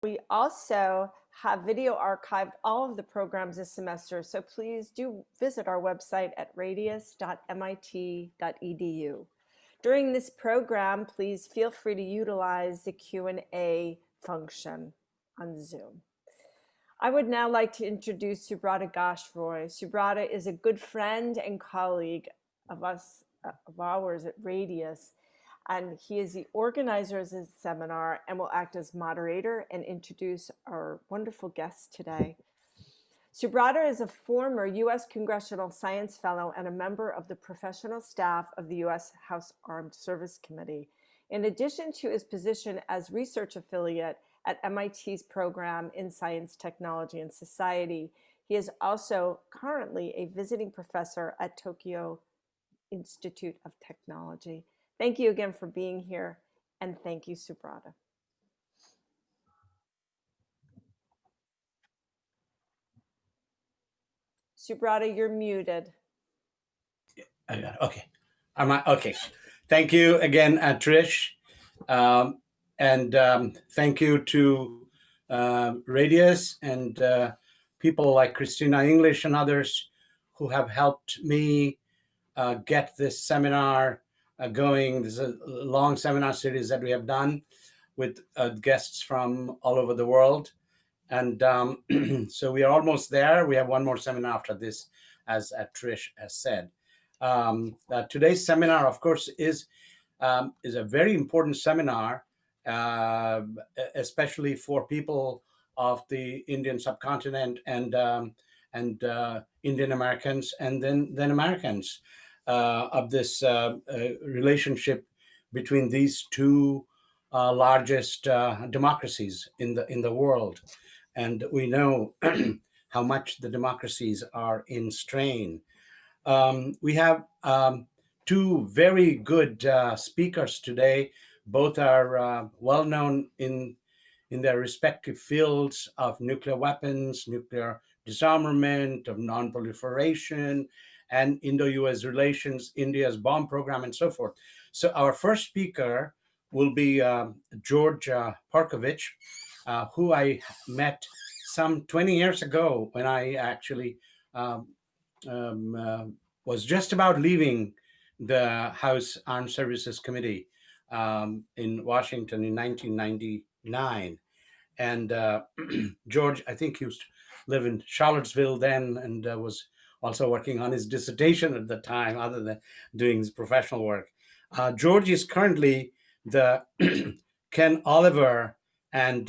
We also have video archived all of the programs this semester, so please do visit our website at radius.mit.edu. During this program, please feel free to utilize the Q&A function on Zoom. I would now like to introduce Subrata Ghosh-Roy. Subrata is a good friend and colleague of ours at Radius, and he is the organizer of this seminar and will act as moderator and introduce our wonderful guests today. Subrata is a former U.S. Congressional Science Fellow and a member of the professional staff of the U.S. House Armed Service Committee. In addition to his position as research affiliate at MIT's program in Science, Technology, and Society, he is also currently a visiting professor at Tokyo Institute of Technology. Thank you again for being here, and thank you, Subrata. Subrata, you're muted. Okay. Okay. Thank you again, Trish. Thank you to Radius and people like Christina English and others who have helped me get this seminar going. This is a long seminar series that we have done with guests from all over the world. And so we are almost there. We have one more seminar after this, as Trish has said. Today's seminar, of course, is a very important seminar, especially for people of the Indian subcontinent and Indian Americans and then Americans, of this relationship between these two largest democracies in the world. And we know how much the democracies are in strain. We have two very good speakers today. Both are well-known in their respective fields of nuclear weapons, nuclear disarmament, of non-proliferation, and Indo-US relations, India's bomb program, and so forth. So our first speaker will be George Perkovich, who I met some 20 years ago when I actually was just about leaving the House Armed Services Committee in Washington in 1999. And George, I think, used to live in Charlottesville then, and was also working on his dissertation at the time, other than doing his professional work. George is currently the Ken Oliver and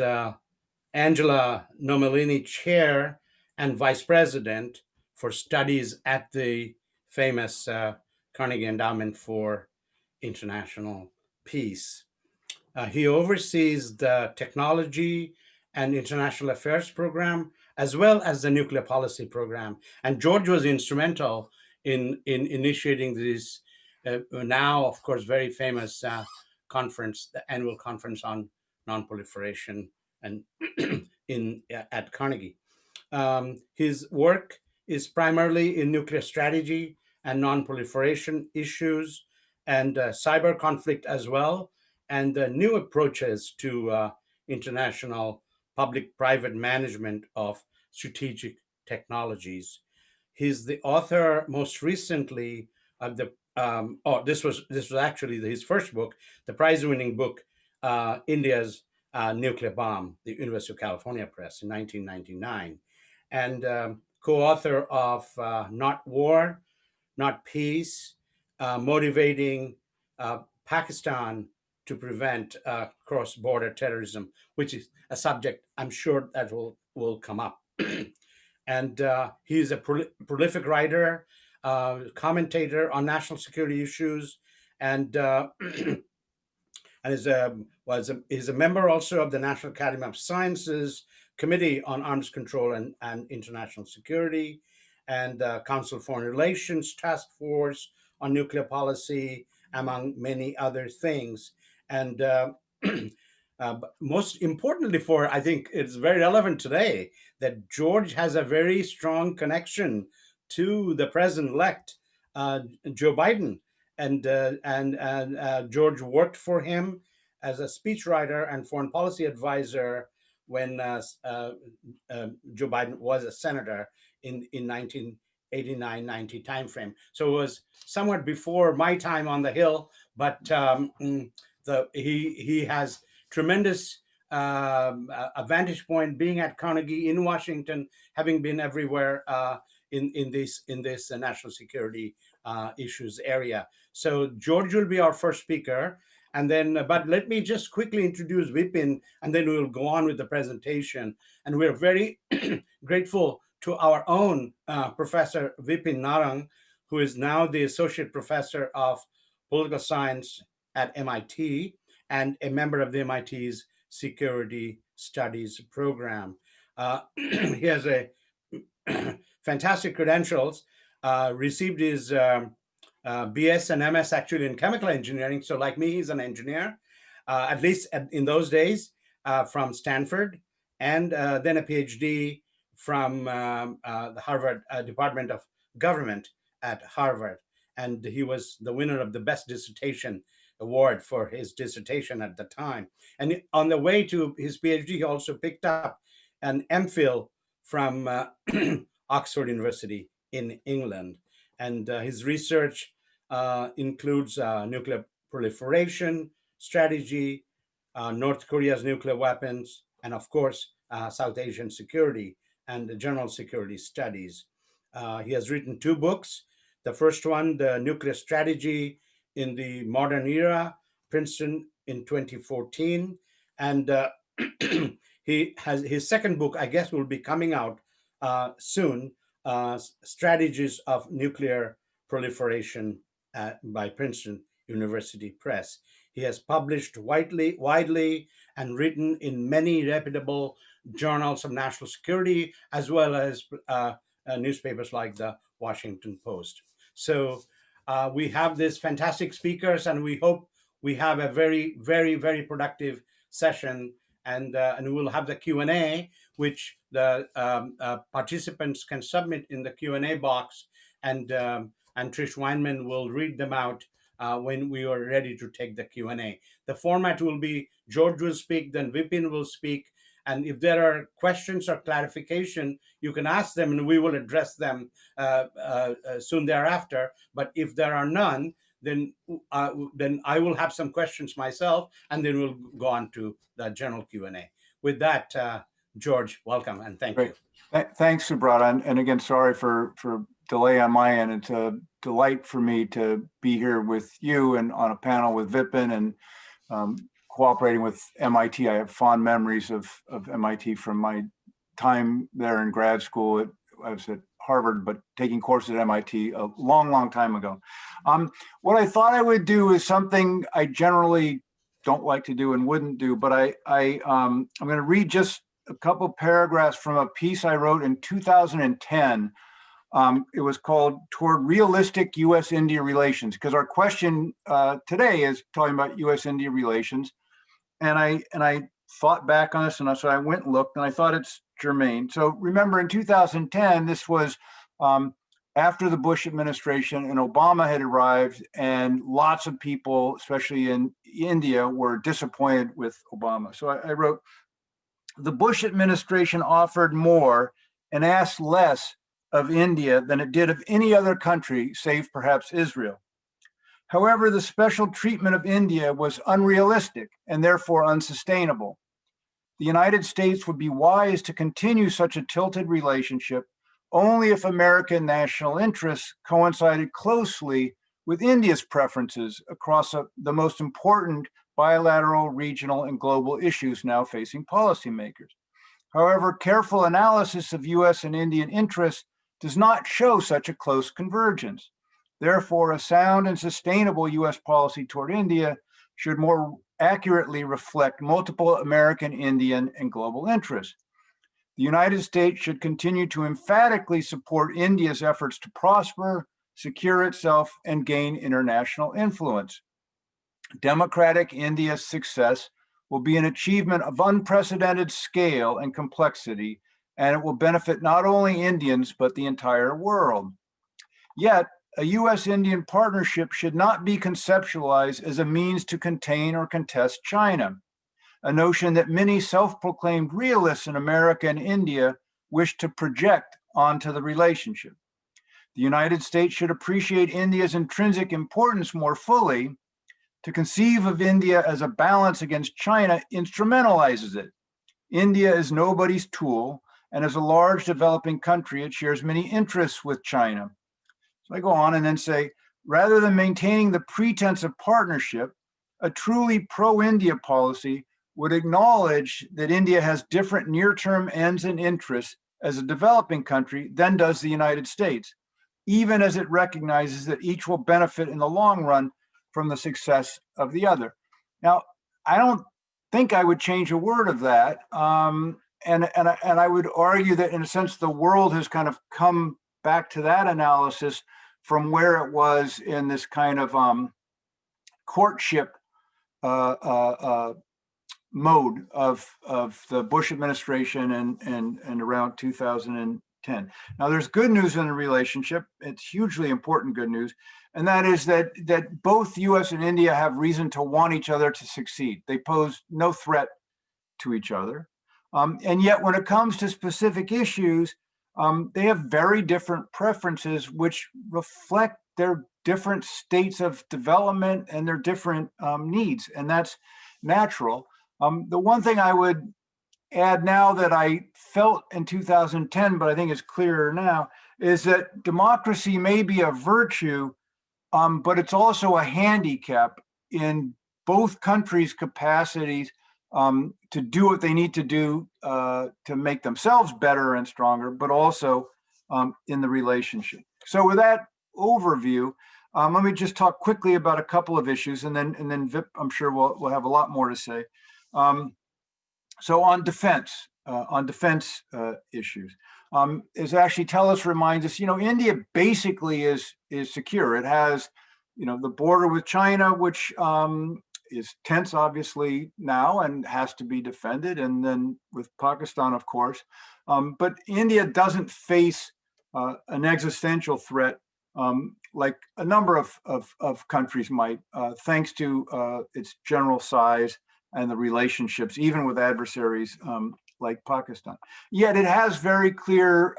Angela Nomellini Chair and Vice President for Studies at the famous Carnegie Endowment for International Peace. He oversees the Technology and International Affairs program, as well as the Nuclear Policy program. And George was instrumental in initiating this now, of course, very famous conference, the annual conference on non-proliferation and at Carnegie. His work is primarily in nuclear strategy and non-proliferation issues and cyber conflict as well, and new approaches to international public-private management of strategic technologies. He's the author, most recently, of the this was actually his first book, the prize-winning book, India's Nuclear Bomb, the University of California Press in 1999, and co-author of Not War, Not Peace, motivating Pakistan to prevent cross-border terrorism, which is a subject I'm sure that will come up. And he's a prolific writer, commentator on national security issues, and and is a member also of the National Academy of Sciences Committee on Arms Control and International Security, and Council of Foreign Relations Task Force on Nuclear Policy, among many other things. And most importantly, I think it's very relevant today that George has a very strong connection to the president-elect, Joe Biden. And George worked for him as a speechwriter and foreign policy advisor when Joe Biden was a senator in 1989, 90 timeframe. So it was somewhat before my time on the Hill, but he has tremendous a vantage point being at Carnegie in Washington, having been everywhere in this national security issues area. So George will be our first speaker. And then, but let me just quickly introduce Vipin, and then we'll go on with the presentation. And we're very grateful to our own Professor Vipin Narang, who is now the Associate Professor of Political Science at MIT and a member of the MIT's Security Studies program. He has a fantastic credentials, received his BS and MS actually in chemical engineering. So like me, he's an engineer, at least in those days, from Stanford, and then a PhD from the Harvard Department of Government at Harvard. And he was the winner of the Best Dissertation Award for his dissertation at the time. And on the way to his PhD, he also picked up an MPhil from Oxford University in England. And his research includes nuclear proliferation strategy, North Korea's nuclear weapons, and of course, South Asian security and general security studies. He has written 2 books. The first one, The Nuclear Strategy in the Modern Era, Princeton in 2014. And he has his second book, I guess, will be coming out soon, Strategies of Nuclear Proliferation by Princeton University Press. He has published widely and written in many reputable journals of national security, as well as newspapers like the Washington Post. So we have these fantastic speakers, and we hope we have a very, very, very productive session. And we'll have the Q&A, which the participants can submit in the Q&A box, and Trish Weinman will read them out when we are ready to take the Q&A. The format will be George will speak, then Vipin will speak, and if there are questions or clarification, you can ask them and we will address them soon thereafter. But if there are none, then I will have some questions myself, and then we'll go on to the general Q&A. With that, George, welcome and thank you. Thanks, Subrata. And again, sorry for delay on my end. It's a delight for me to be here with you and on a panel with Vipin and cooperating with MIT. I have fond memories of MIT from my time there in grad school. I was at Harvard, but taking courses at MIT a long, long time ago. What I thought I would do is something I generally don't like to do and wouldn't do, but I'm going to read just a couple paragraphs from a piece I wrote in 2010. It was called Toward Realistic U.S.-India Relations, because our question today is talking about U.S.-India relations. And I thought back on this, and so I went and looked, and I thought it's germane. So remember, in 2010, this was after the Bush administration, and Obama had arrived, and lots of people, especially in India, were disappointed with Obama. So I wrote, the Bush administration offered more and asked less of India than it did of any other country, save perhaps Israel. However, the special treatment of India was unrealistic and therefore unsustainable. The United States would be wise to continue such a tilted relationship only if American national interests coincided closely with India's preferences across the most important bilateral, regional, and global issues now facing policymakers. However, careful analysis of US and Indian interests does not show such a close convergence. Therefore, a sound and sustainable US policy toward India should more accurately reflect multiple American, Indian, and global interests. The United States should continue to emphatically support India's efforts to prosper, secure itself, and gain international influence. Democratic India's success will be an achievement of unprecedented scale and complexity, and it will benefit not only Indians, but the entire world. Yet, a US-Indian partnership should not be conceptualized as a means to contain or contest China. a notion that many self-proclaimed realists in America and India wish to project onto the relationship. The United States should appreciate India's intrinsic importance more fully. To conceive of India as a balance against China instrumentalizes it. India is nobody's tool, and as a large developing country, it shares many interests with China. So I go on and then say, rather than maintaining the pretense of partnership, a truly pro-India policy would acknowledge that India has different near-term ends and interests as a developing country than does the United States, even as it recognizes that each will benefit in the long run from the success of the other. Now, I don't think I would change a word of that. And I would argue that in a sense, the world has kind of come back to that analysis from where it was in this kind of courtship mode of the Bush administration and around 2010. Now, there's good news in the relationship. It's hugely important good news. And that is that both US and India have reason to want each other to succeed. They pose no threat to each other. And yet when it comes to specific issues, they have very different preferences, which reflect their different states of development and their different needs. And that's natural. The one thing I would add now that I felt in 2010, but I think is clearer now, is that democracy may be a virtue, but it's also a handicap in both countries' capacities to do what they need to do to make themselves better and stronger, but also in the relationship. So with that overview, let me just talk quickly about a couple of issues, and then Vip, I'm sure we'll have a lot more to say. So on defense issues, as actually Telus reminds us, India basically is secure. It has, the border with China, which is tense, obviously, now and has to be defended, and then with Pakistan, of course. But India doesn't face an existential threat like a number of countries might, thanks to its general size and the relationships, even with adversaries like Pakistan. Yet it has very clear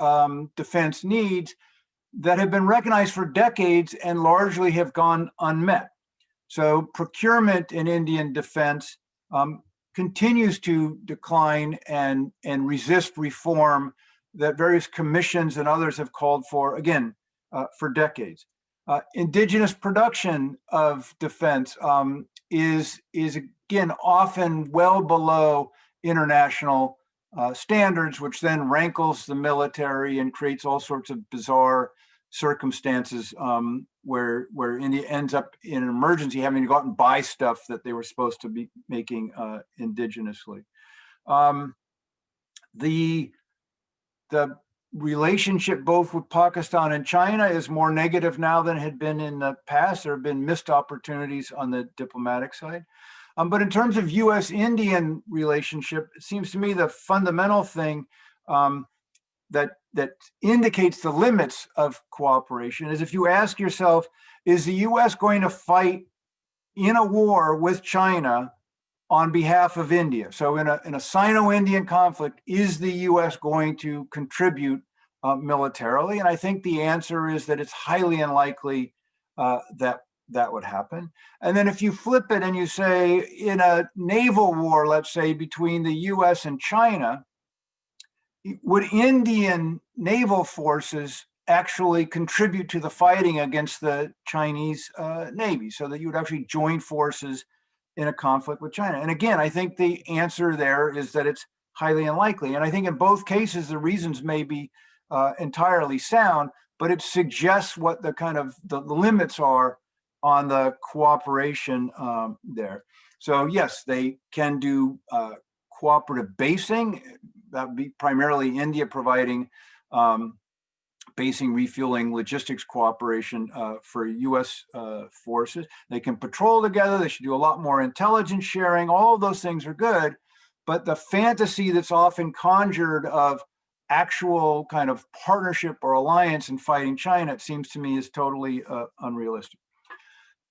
defense needs that have been recognized for decades and largely have gone unmet. So procurement in Indian defense continues to decline and resist reform that various commissions and others have called for, again, for decades. Indigenous production of defense is again often well below international standards, which then rankles the military and creates all sorts of bizarre circumstances where India ends up in an emergency having to go out and buy stuff that they were supposed to be making indigenously. The relationship both with Pakistan and China is more negative now than it had been in the past. There have been missed opportunities on the diplomatic side. But in terms of US-Indian relationship, it seems to me the fundamental thing that indicates the limits of cooperation is if you ask yourself, is the US going to fight in a war with China on behalf of India? So in a Sino-Indian conflict, is the US going to contribute militarily? And I think the answer is that it's highly unlikely that would happen. And then if you flip it and you say in a naval war, let's say between the US and China, would Indian naval forces actually contribute to the fighting against the Chinese Navy so that you would actually join forces in a conflict with China? And again, I think the answer there is that it's highly unlikely. And I think in both cases, the reasons may be entirely sound, but it suggests what the kind of the limits are on the cooperation there. So yes, they can do cooperative basing. That would be primarily India providing basing, refueling, logistics cooperation for US forces. They can patrol together. They should do a lot more intelligence sharing. All of those things are good, but the fantasy that's often conjured of actual kind of partnership or alliance in fighting China, it seems to me, is totally unrealistic.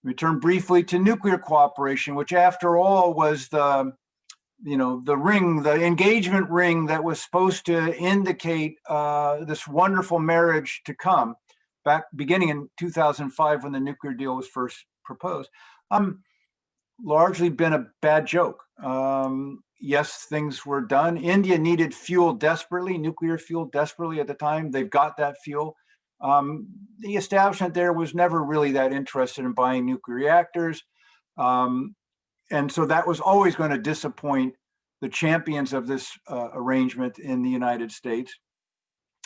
Return briefly to nuclear cooperation, which after all was the the ring, the engagement ring that was supposed to indicate this wonderful marriage to come, back beginning in 2005 when the nuclear deal was first proposed, largely been a bad joke. Yes, things were done. India needed fuel desperately, nuclear fuel desperately at the time. They've got that fuel. The establishment there was never really that interested in buying nuclear reactors. And so that was always going to disappoint the champions of this arrangement in the United States.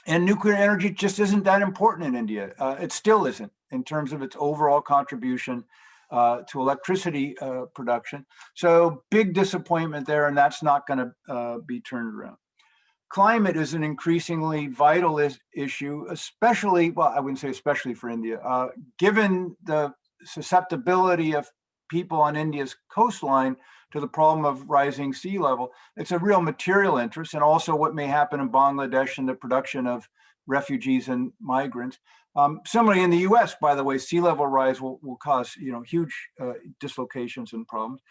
And nuclear energy just isn't that important in India. It still isn't in terms of its overall contribution to electricity production. So big disappointment there, and that's not going to be turned around. Climate is an increasingly vital issue, especially, well, I wouldn't say especially for India, given the susceptibility of people on India's coastline to the problem of rising sea level. It's a real material interest, and also what may happen in Bangladesh and the production of refugees and migrants. Similarly, in the U.S., by the way, sea level rise will cause huge dislocations and problems.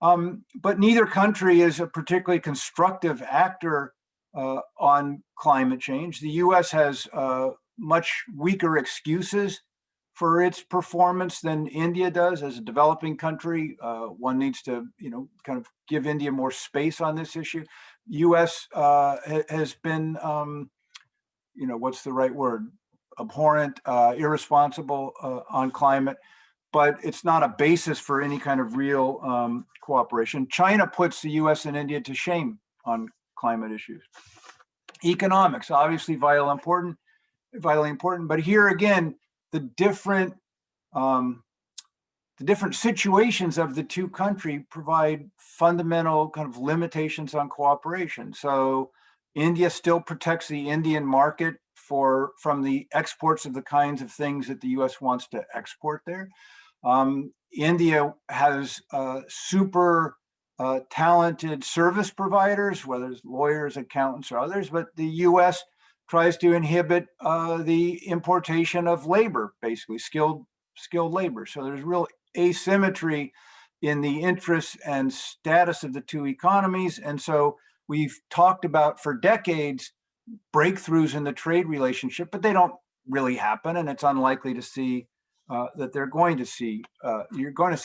But neither country is a particularly constructive actor on climate change. The U.S. has much weaker excuses for its performance than India does as a developing country. One needs to, kind of give India more space on this issue. U.S. Has been, what's the right word? Abhorrent, irresponsible on climate, but it's not a basis for any kind of real cooperation. China puts the U.S. and India to shame on climate issues. Economics, obviously vitally important, but here again, the different situations of the two countries provide fundamental kind of limitations on cooperation. So India still protects the Indian market from the exports of the kinds of things that the U.S. wants to export there. India has super talented service providers, whether it's lawyers, accountants, or others, but the U.S. tries to inhibit the importation of labor, basically skilled labor. So there's real asymmetry in the interests and status of the two economies. And so we've talked about for decades breakthroughs in the trade relationship, but they don't really happen, and it's unlikely to see that you're going to see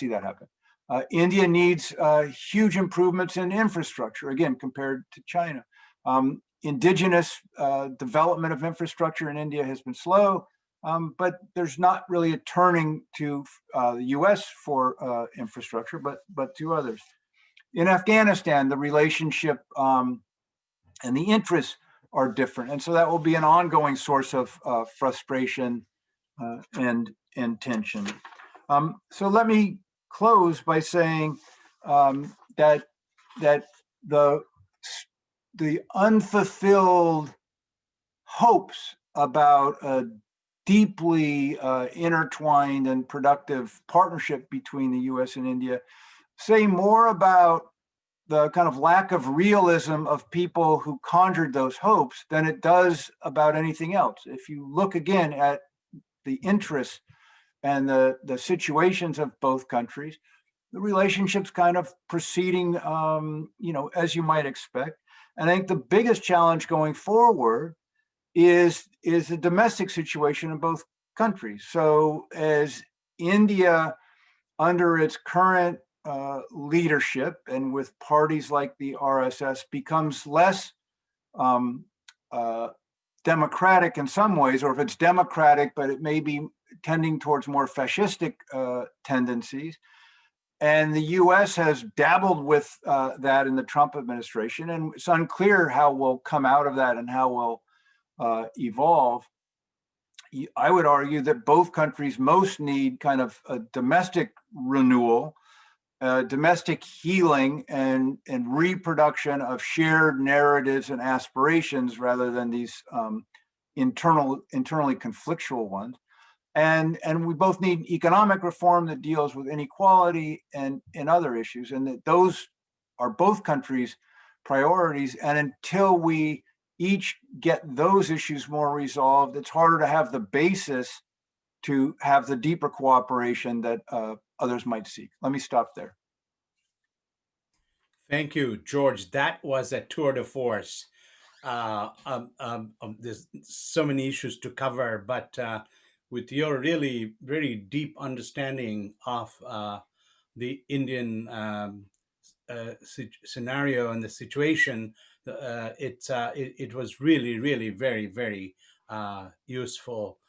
that happen. India needs huge improvements in infrastructure, again, compared to China. Indigenous development of infrastructure in India has been slow, but there's not really a turning to the U.S. for infrastructure, but to others. In Afghanistan, the relationship and the interests are different, and so that will be an ongoing source of frustration and tension. So let me close by saying that the unfulfilled hopes about a deeply intertwined and productive partnership between the U.S. and India say more about the kind of lack of realism of people who conjured those hopes than it does about anything else. If you look again at the interests and the situations of both countries, the relationship's kind of proceeding, as you might expect. And I think the biggest challenge going forward is the domestic situation in both countries. So as India, under its current leadership and with parties like the RSS, becomes less democratic in some ways, or if it's democratic, but it may be tending towards more fascistic tendencies. And the US has dabbled with that in the Trump administration, and it's unclear how we'll come out of that and how we'll evolve. I would argue that both countries most need kind of a domestic renewal, domestic healing, and reproduction of shared narratives and aspirations rather than these internally conflictual ones. And we both need economic reform that deals with inequality and other issues, and that those are both countries' priorities. And until we each get those issues more resolved, it's harder to have the basis to have the deeper cooperation that others might seek. Let me stop there. Thank you, George. That was a tour de force. There's so many issues to cover, but with your really very deep understanding of the Indian scenario and the situation, it was really, really very, very useful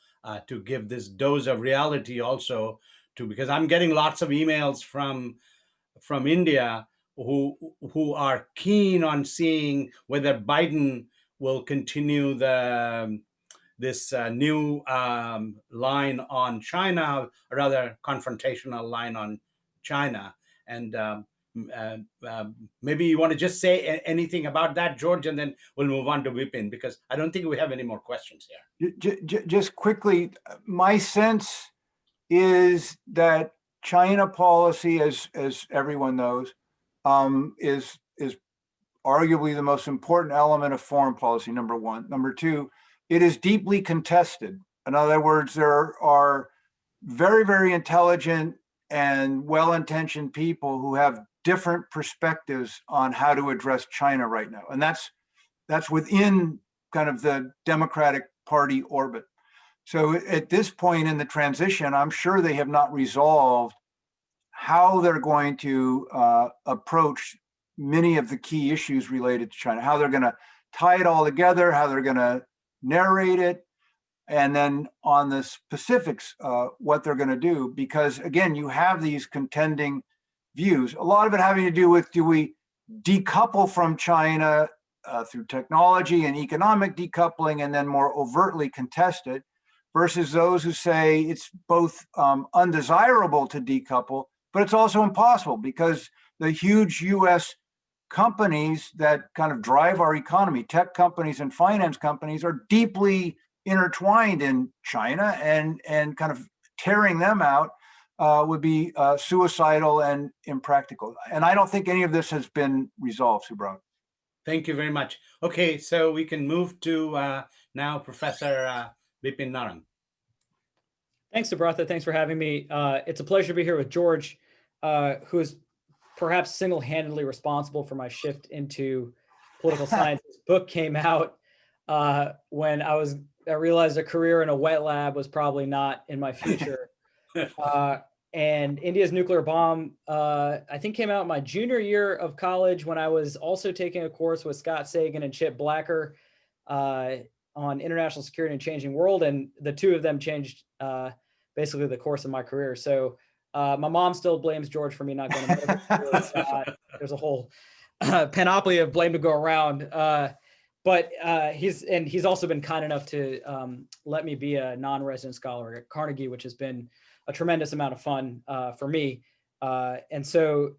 to give this dose of reality also to, because I'm getting lots of emails from India who are keen on seeing whether Biden will continue this new line on China, or rather confrontational line on China. And uh, maybe you want to just say anything about that, George, and then we'll move on to Vipin, because I don't think we have any more questions here. Just quickly, my sense is that China policy, as everyone knows, is arguably the most important element of foreign policy, number one. Number two, it is deeply contested. In other words, there are very, very intelligent and well-intentioned people who have different perspectives on how to address China right now. And that's within kind of the Democratic Party orbit. So at this point in the transition, I'm sure they have not resolved how they're going to approach many of the key issues related to China, how they're going to tie it all together, how they're going to narrate it, and then on the specifics, what they're going to do. Because again, you have these contending views, a lot of it having to do with, do we decouple from China through technology and economic decoupling, and then more overtly contest it, versus those who say it's both undesirable to decouple, but it's also impossible because the huge US companies that kind of drive our economy, tech companies and finance companies, are deeply intertwined in China, and kind of tearing them out would be suicidal and impractical. And I don't think any of this has been resolved, Subrat. Thank you very much. Okay, so we can move to now Professor Vipin Narang. Thanks, Subratha. Thanks for having me. It's a pleasure to be here with George, who is perhaps single-handedly responsible for my shift into political science. His book came out when I realized a career in a wet lab was probably not in my future. And India's Nuclear Bomb, I think, came out my junior year of college, when I was also taking a course with Scott Sagan and Chip Blacker on international security and changing world. And the two of them changed basically the course of my career. So my mom still blames George for me not going to medical school. There's a whole panoply of blame to go around. But he's also been kind enough to let me be a non-resident scholar at Carnegie, which has been a tremendous amount of fun for me. And so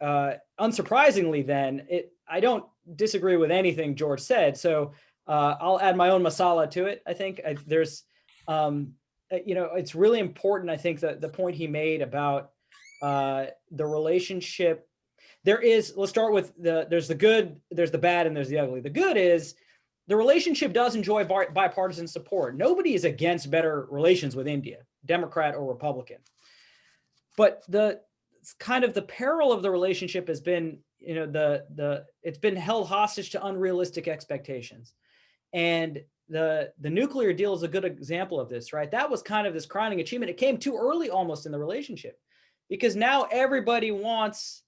unsurprisingly then, I don't disagree with anything George said. So I'll add my own masala to it. I think there's, it's really important. I think that the point he made about the relationship, let's start with there's the good, there's the bad, and there's the ugly. The good is the relationship does enjoy bipartisan support. Nobody is against better relations with India, Democrat or Republican. But it's kind of the peril of the relationship has been, it's been held hostage to unrealistic expectations. And the nuclear deal is a good example of this, right? That was kind of this crowning achievement. It came too early almost in the relationship, because now everybody wants,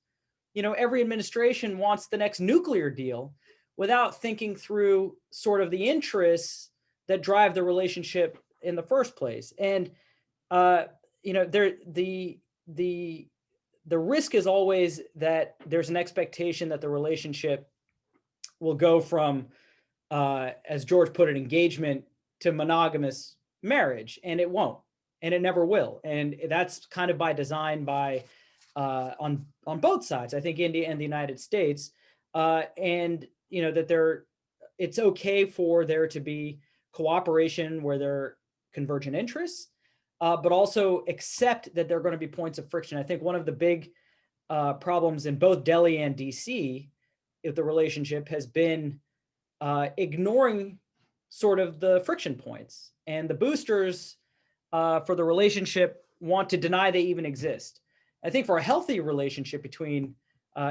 every administration wants the next nuclear deal without thinking through sort of the interests that drive the relationship in the first place. And, the risk is always that there's an expectation that the relationship will go from, as George put it, engagement to monogamous marriage, and it won't, and it never will. And that's kind of by design on both sides, I think, India and the United States. And that it's okay for there to be cooperation where there are convergent interests, but also accept that there are going to be points of friction. I think one of the big problems in both Delhi and DC with the relationship has been ignoring sort of the friction points, and the boosters for the relationship want to deny they even exist. I think for a healthy relationship between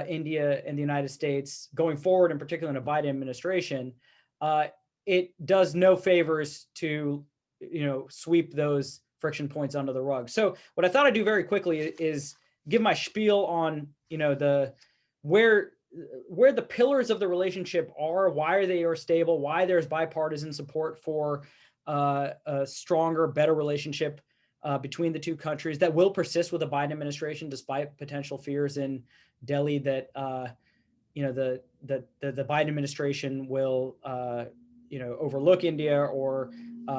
India and the United States going forward, in particular in a Biden administration, it does no favors to, sweep those friction points under the rug. So what I thought I'd do very quickly is give my spiel on, where the pillars of the relationship are, why they are stable, why there's bipartisan support for a stronger, better relationship between the two countries that will persist with the Biden administration, despite potential fears in Delhi that the Biden administration will overlook India or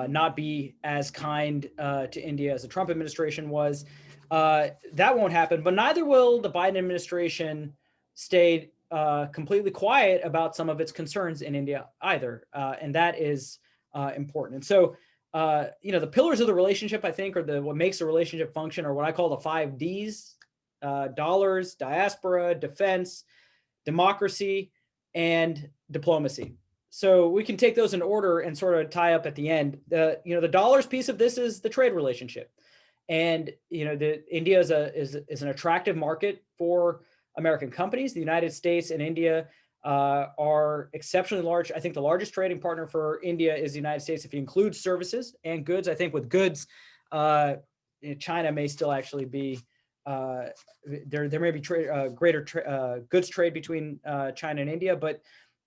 not be as kind to India as the Trump administration was. That won't happen, but neither will the Biden administration stay completely quiet about some of its concerns in India either, and that is important. And so, the pillars of the relationship, I think, are what makes the relationship function, or what I call the 5 Ds: dollars, diaspora, defense, democracy, and diplomacy. So we can take those in order and sort of tie up at the end. The dollars piece of this is the trade relationship, and India is an attractive market for American companies. The United States and India are exceptionally large. I think the largest trading partner for India is the United States, if you include services and goods. I think with goods, China may still actually be there may be greater goods trade between China and India, but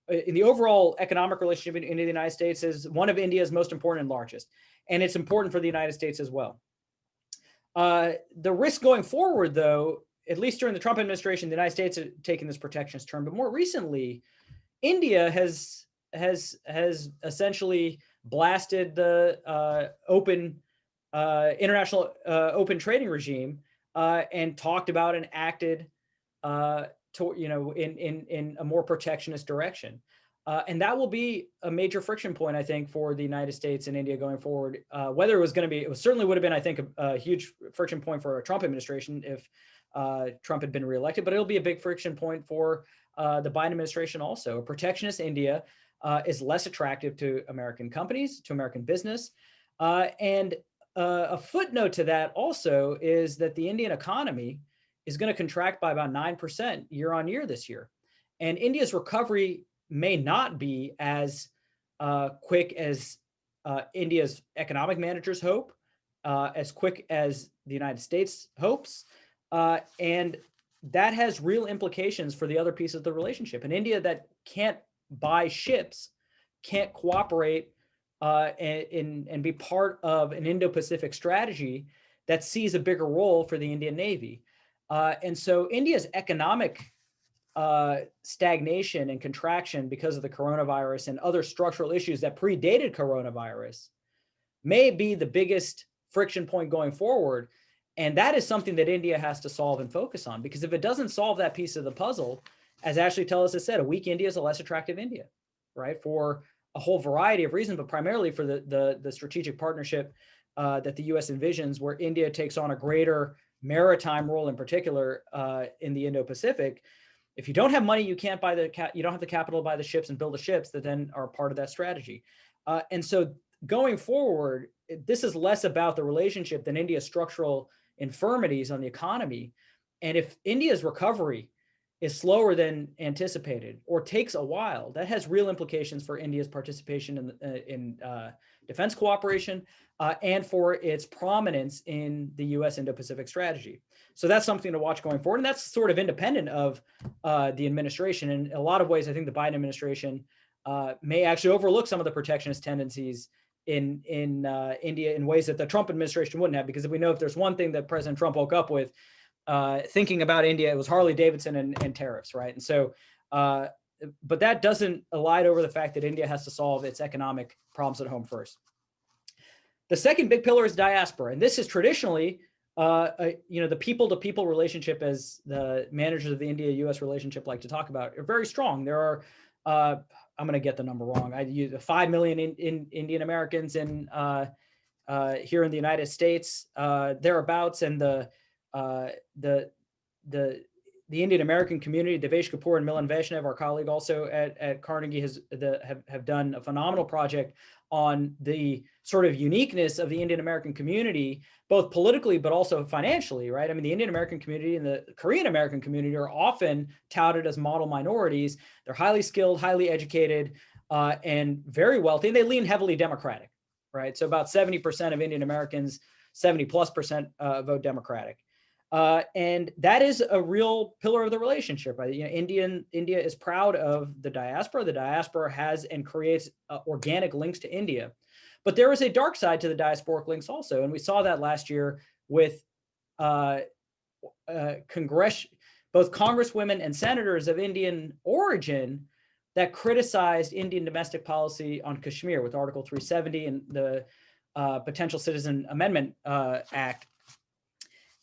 in the overall economic relationship in India and the United States is one of India's most important and largest, and it's important for the United States as well. The risk going forward, though, at least during the Trump administration, the United States had taken this protectionist turn, but more recently, India has essentially blasted the international open trading regime and talked about and acted in a more protectionist direction. And that will be a major friction point, I think, for the United States and India going forward. Whether it was going to be, it certainly would have been, I think, a huge friction point for a Trump administration if Trump had been reelected, but it'll be a big friction point for the Biden administration also. A protectionist India is less attractive to American companies, to American business. And a footnote to that also is that the Indian economy is going to contract by about 9% year on year this year. And India's recovery may not be as quick as India's economic managers hope, as quick as the United States hopes. And that has real implications for the other piece of the relationship. An India that can't buy ships, can't cooperate and be part of an Indo-Pacific strategy that sees a bigger role for the Indian Navy. And so India's economic stagnation and contraction because of the coronavirus and other structural issues that predated coronavirus may be the biggest friction point going forward. And that is something that India has to solve and focus on, because if it doesn't solve that piece of the puzzle, as Ashley Tellis has said, a weak India is a less attractive India, right? For a whole variety of reasons, but primarily for the strategic partnership that the U.S. envisions, where India takes on a greater maritime role in particular in the Indo-Pacific. If you don't have money, you can't buy you don't have the capital to buy the ships and build the ships that then are part of that strategy. And so going forward, this is less about the relationship than India's structural infirmities on the economy. And if India's recovery is slower than anticipated or takes a while, that has real implications for India's participation in defense cooperation and for its prominence in the U.S. Indo-Pacific strategy. So that's something to watch going forward. And that's sort of independent of the administration. In a lot of ways, I think the Biden administration may actually overlook some of the protectionist tendencies in India in ways that the Trump administration wouldn't have, because if we know if there's one thing that President Trump woke up with thinking about India, it was Harley Davidson and tariffs, right? And so, but that doesn't elide over the fact that India has to solve its economic problems at home first. The second big pillar is diaspora, and this is traditionally, the people-to-people relationship, as the managers of the India-U.S. relationship like to talk about, are very strong. There are, I'm going to get the number wrong. I use 5 million in Indian Americans here in the United States, thereabouts, and the the Indian American community. Devesh Kapoor and Milan Vaishnav, our colleague also at Carnegie, have done a phenomenal project on the sort of uniqueness of the Indian American community, both politically, but also financially, right? I mean, the Indian American community and the Korean American community are often touted as model minorities. They're highly skilled, highly educated, and very wealthy, and they lean heavily Democratic, right? So about 70% of Indian Americans, 70+% vote Democratic. And that is a real pillar of the relationship, right? India is proud of the diaspora. The diaspora has and creates organic links to India. But there is a dark side to the diasporic links also. And we saw that last year with both congresswomen and senators of Indian origin that criticized Indian domestic policy on Kashmir with Article 370 and the Potential Citizen Amendment Act.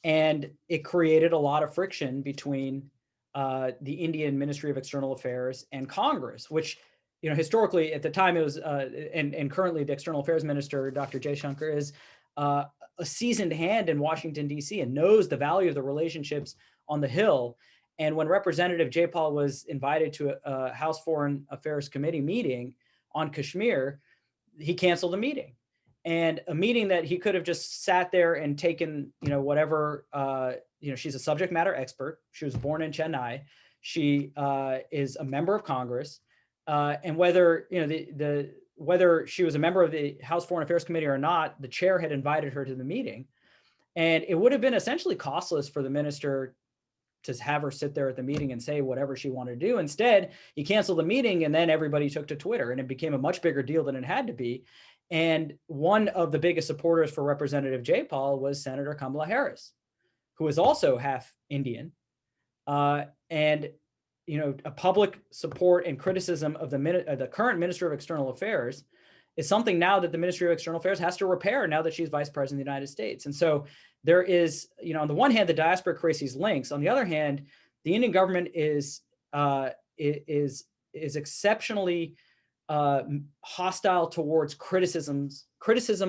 And it created a lot of friction between the Indian Ministry of External Affairs and Congress, which, historically at the time it was, and currently the External Affairs Minister, Dr. Jaishankar, is a seasoned hand in Washington, D.C. and knows the value of the relationships on the Hill. And when Representative Jayapal was invited to a House Foreign Affairs Committee meeting on Kashmir, he canceled the meeting. And a meeting that he could have just sat there and taken, whatever, she's a subject matter expert. She was born in Chennai. She is a member of Congress. And whether, whether she was a member of the House Foreign Affairs Committee or not, the chair had invited her to the meeting. And it would have been essentially costless for the minister to have her sit there at the meeting and say whatever she wanted to do. Instead, he canceled the meeting and then everybody took to Twitter and it became a much bigger deal than it had to be. And one of the biggest supporters for Representative Jayapal was Senator Kamala Harris, who is also half Indian. And, a public support and criticism of the current Minister of External Affairs is something now that the Ministry of External Affairs has to repair now that she's Vice President of the United States. And so there is, on the one hand, the diaspora creates these links. On the other hand, the Indian government is exceptionally hostile towards criticism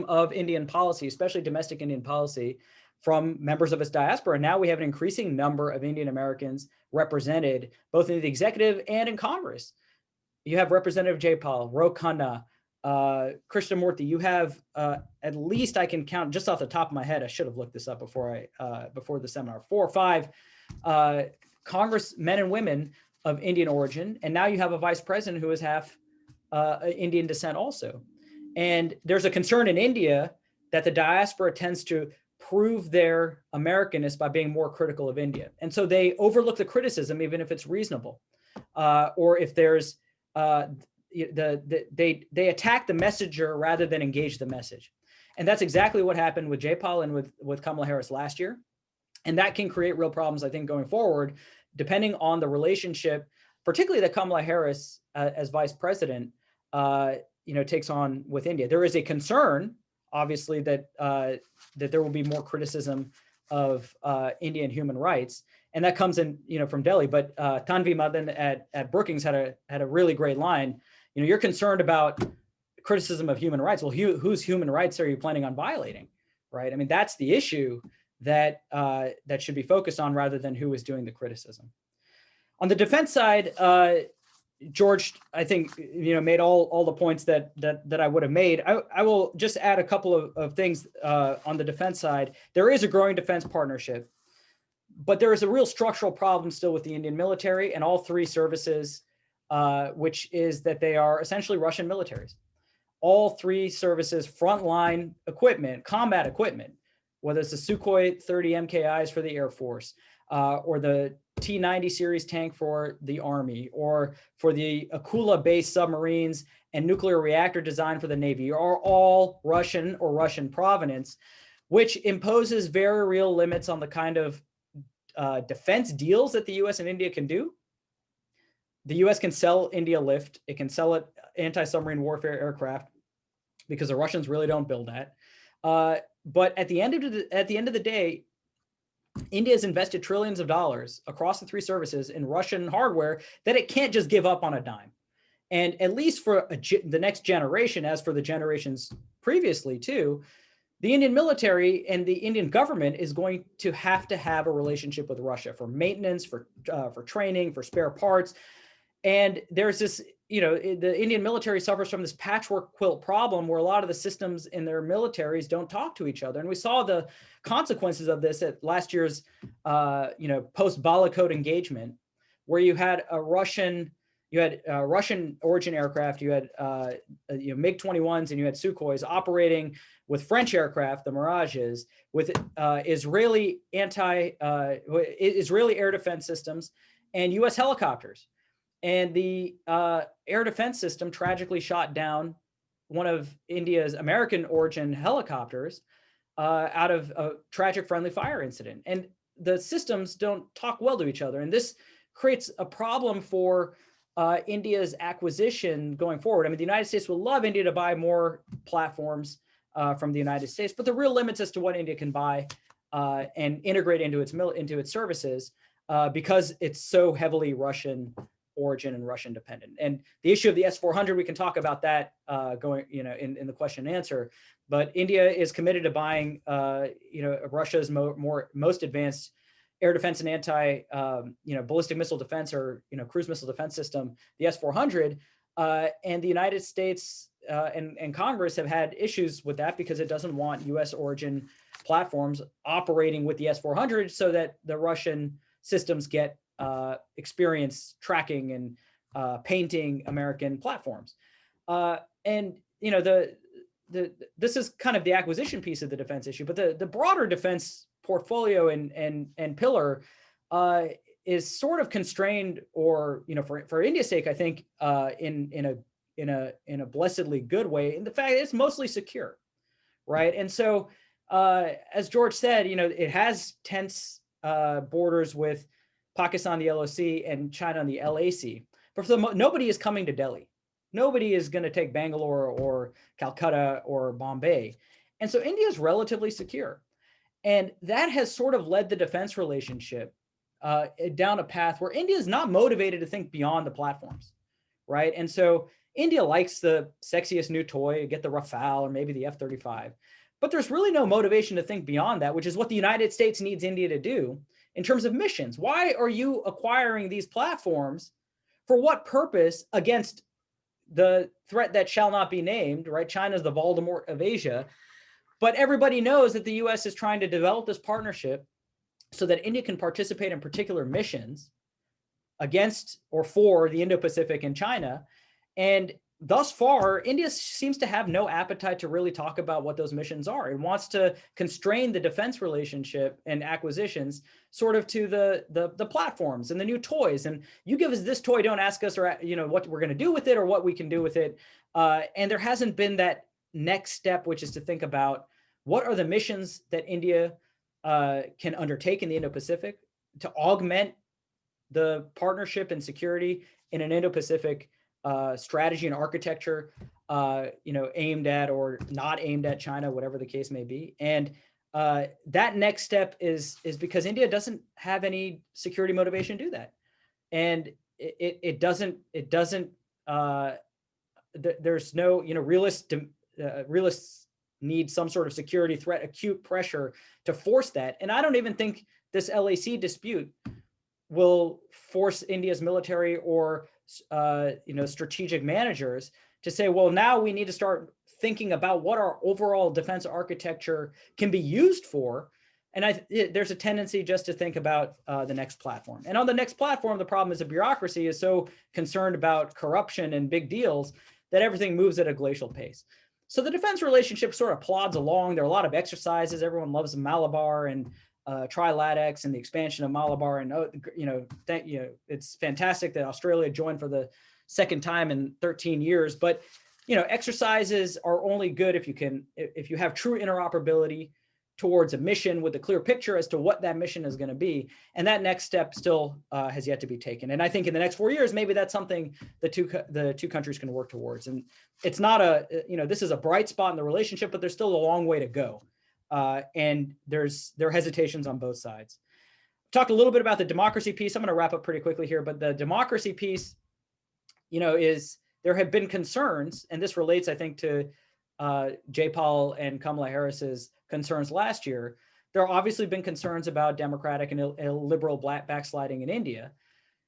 of Indian policy, especially domestic Indian policy, from members of its diaspora. And now we have an increasing number of Indian Americans represented both in the executive and in Congress. You have Representative Jayapal, Ro Khanna, Krishnamurthy. You have at least, I can count just off the top of my head, I should have looked this up before the seminar, 4 or 5 congressmen and women of Indian origin. And now you have a vice president who is half Indian descent also. And there's a concern in India that the diaspora tends to prove their Americanness by being more critical of India. And so they overlook the criticism, even if it's reasonable, or if there's they attack the messenger rather than engage the message. And that's exactly what happened with Jayapal and with Kamala Harris last year. And that can create real problems, I think, going forward, depending on the relationship, particularly that Kamala Harris as vice president, takes on with India. There is a concern, obviously, that there will be more criticism of Indian human rights, and that comes in, from Delhi. But Tanvi Madan at Brookings had a really great line. You're concerned about criticism of human rights. Well, whose human rights are you planning on violating, right? I mean, that's the issue that should be focused on rather than who is doing the criticism. On the defense side, George, I think, made all the points that I would have made. I will just add a couple of things on the defense side. There is a growing defense partnership, but there is a real structural problem still with the Indian military and all 3 services, which is that they are essentially Russian militaries. All 3 services, frontline equipment, combat equipment, whether it's the Sukhoi 30 MKIs for the Air Force, or the T-90 series tank for the Army, or for the Akula-based submarines and nuclear reactor design for the Navy, are all Russian or Russian provenance, which imposes very real limits on the kind of defense deals that the US and India can do. The US can sell India lift. It can sell it anti-submarine warfare aircraft because the Russians really don't build that. But at the end of the day, India has invested trillions of dollars across the 3 services in Russian hardware that it can't just give up on a dime. And at least for the next generation, as for the generations previously too, the Indian military and the Indian government is going to have a relationship with Russia for maintenance, for training, for spare parts. And there's this, the Indian military suffers from this patchwork quilt problem where a lot of the systems in their militaries don't talk to each other. And we saw the consequences of this at last year's, post-Balakot engagement, where you had Russian origin aircraft, you had MiG-21s and you had Sukhois operating with French aircraft, the Mirages, with Israeli air defense systems and U.S. helicopters. And the air defense system tragically shot down one of India's American origin helicopters out of a tragic friendly fire incident. And the systems don't talk well to each other. And this creates a problem for India's acquisition going forward. I mean, the United States would love India to buy more platforms from the United States, but the real limits as to what India can buy and integrate into its services because it's so heavily Russian origin and Russian dependent. And the issue of the S-400, we can talk about that going, in the question and answer. But India is committed to buying, Russia's most advanced air defense and ballistic missile defense or cruise missile defense system, the S-400, and the United States and Congress have had issues with that because it doesn't want U.S. origin platforms operating with the S-400 so that the Russian systems get experience tracking and painting American platforms. This is kind of the acquisition piece of the defense issue, but the broader defense portfolio and pillar is sort of constrained, or for India's sake, I think in a blessedly good way. In the fact it's mostly secure, right? And so, as George said, it has tense borders with Pakistan, the LOC, and China on the LAC. But nobody is coming to Delhi. Nobody is going to take Bangalore or Calcutta or Bombay. And so India is relatively secure. And that has sort of led the defense relationship down a path where India is not motivated to think beyond the platforms, right? And so India likes the sexiest new toy, get the Rafale or maybe the F-35. But there's really no motivation to think beyond that, which is what the United States needs India to do in terms of missions. Why are you acquiring these platforms? For what purpose against the threat that shall not be named, right? China's the Voldemort of Asia. But everybody knows that the US is trying to develop this partnership so that India can participate in particular missions against or for the Indo-Pacific and China. And thus far, India seems to have no appetite to really talk about what those missions are. It wants to constrain the defense relationship and acquisitions sort of to the platforms and the new toys. And you give us this toy, don't ask us or what we're going to do with it or what we can do with it. And there hasn't been that next step, which is to think about what are the missions that India can undertake in the Indo-Pacific to augment the partnership and security in an Indo-Pacific strategy and architecture, aimed at or not aimed at China, whatever the case may be. And that next step is because India doesn't have any security motivation to do that. And it doesn't, there's no, realists need some sort of security threat, acute pressure to force that. And I don't even think this LAC dispute will force India's military or strategic managers to say, well, now we need to start thinking about what our overall defense architecture can be used for. And there's a tendency just to think about the next platform. And on the next platform, the problem is the bureaucracy is so concerned about corruption and big deals that everything moves at a glacial pace. So the defense relationship sort of plods along. There are a lot of exercises. Everyone loves Malabar and Trilatex and the expansion of Malabar. And it's fantastic that Australia joined for the second time in 13 years. But exercises are only good if you have true interoperability towards a mission with a clear picture as to what that mission is going to be. And that next step still has yet to be taken. And I think in the next 4 years, maybe that's something the two countries can work towards. And it's not this is a bright spot in the relationship, but there's still a long way to go. And there are hesitations on both sides. Talked a little bit about the democracy piece. I'm going to wrap up pretty quickly here, but the democracy piece, is there have been concerns, and this relates, I think, to Jay Powell and Kamala Harris's concerns last year, there have obviously been concerns about democratic and illiberal backsliding in India.